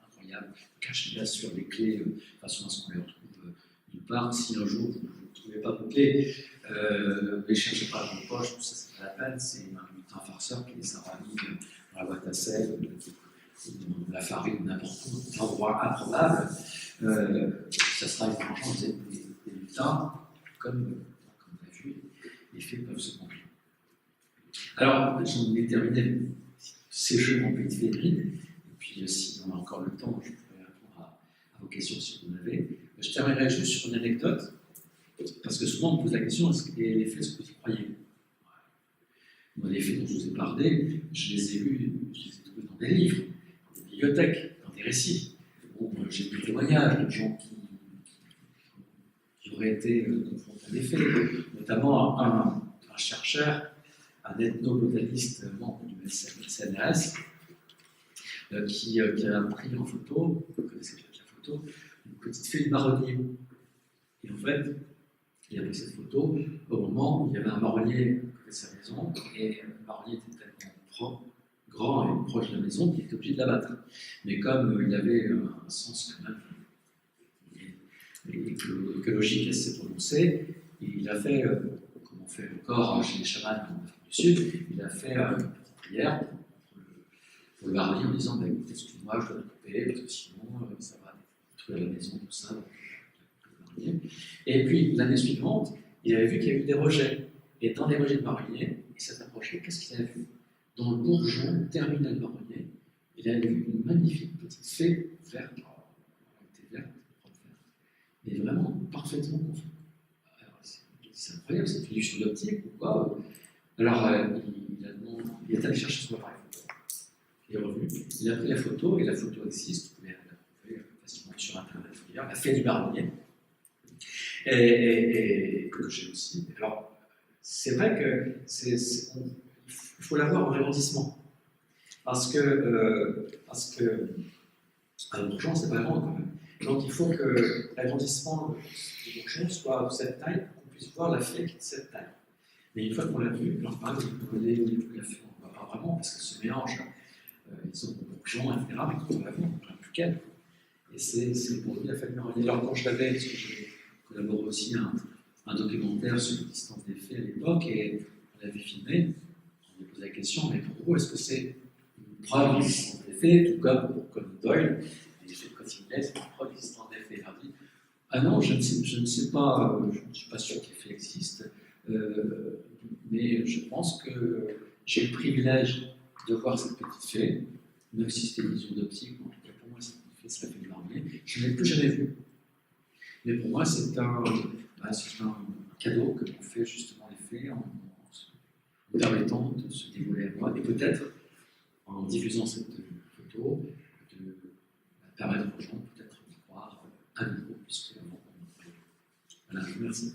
incroyables, ils cachent bien sûr les clés, de façon à ce qu'on les retrouve nulle part. Si un jour vous ne trouvez pas vos clés, ne les cherchez pas dans vos poches, tout ça c'est pas la peine, c'est un farceur qui les a mis dans la boîte à sel, dans la farine, n'importe où, un endroit improbable. Ça sera évidemment des lutins, comme on a vu, les faits peuvent se remplir. Alors, j'en ai terminé ces jeux en Pays de Fédrine, et puis si on a encore le temps, je pourrais répondre à vos questions si vous en avez. Je terminerai juste sur une anecdote, parce que souvent on me pose la question, est-ce que les faits, est-ce que vous y croyez? Moi, les faits dont je vous ai parlé, je les ai lus, je les ai trouvés dans des livres, dans des bibliothèques, dans des récits. Bon, j'ai des témoignages de gens qui auraient été confrontés à des faits, notamment un chercheur, un ethnobotaniste membre du CNRS, qui a pris en photo, vous connaissez peut-être la photo, une petite fée de marronnier. Et en fait, il a pris cette photo au moment où il y avait un marronnier à côté de sa maison, et le marronnier était tellement grand et proche de la maison qu'il était obligé de l'abattre. Mais comme il avait un sens quand même écologique assez prononcé, il a fait, comme on fait encore chez les chamans du Sud, il a fait une petite prière pour le marronnier en disant écoutez, excuse-moi, je dois le couper, parce que sinon ça va détruire la maison, tout ça. Et puis, l'année suivante, il avait vu qu'il y avait eu des rejets. Et dans les rejets de marronnier, il s'est approché, qu'est-ce qu'il avait vu? Dans le bourgeon terminal marronnier, il avait vu une magnifique petite fée verte, elle était verte, mais vraiment parfaitement conforme. C'est incroyable, c'est une illusion d'optique ou quoi? Alors, il est allé chercher son appareil photo. Il est revenu, il a pris la photo, et la photo existe, vous pouvez la trouver facilement sur Internet, la fée du marronnier. Et que j'ai aussi. Alors, c'est vrai que il faut l'avoir en ralentissement. Parce que un bourgeon, c'est pas grand quand même. Donc, il faut que l'agrandissement du bourgeon soit de cette taille pour qu'on puisse voir la fée qui est de cette taille. Mais une fois qu'on l'a vu, alors par exemple, vous voyez la fée, on ne voit pas vraiment parce qu'elle se mélange. Ils ont des bourgeons, etc. Mais quand on l'a vu, on ne voit plus qu'elle. Et c'est pour lui la famille marronnier. Alors, quand je l'avais, parce que j'ai collaboré aussi un documentaire sur l'existence des faits à l'époque, et on l'avait filmé, on lui posait la question, mais pour vous, est-ce que c'est une preuve de l'existence des faits, tout comme pour Conan Doyle, les faits de Cottingley, c'est une preuve de l'existence des faits. Il a dit, ah non, je ne sais pas, je ne suis pas sûr que les faits existent, mais je pense que j'ai le privilège de voir cette petite fée, même si c'était une vision d'optique, en tout cas pour moi, cette petite fée, c'est la fée du marronnier, je ne l'ai plus jamais vue. Mais pour moi, c'est un cadeau que l'on fait justement les fées en permettant de se dévoiler à moi et peut-être en diffusant cette photo de permettre aux gens peut-être d'y croire à nouveau puisque avant on y croyait. Voilà, merci.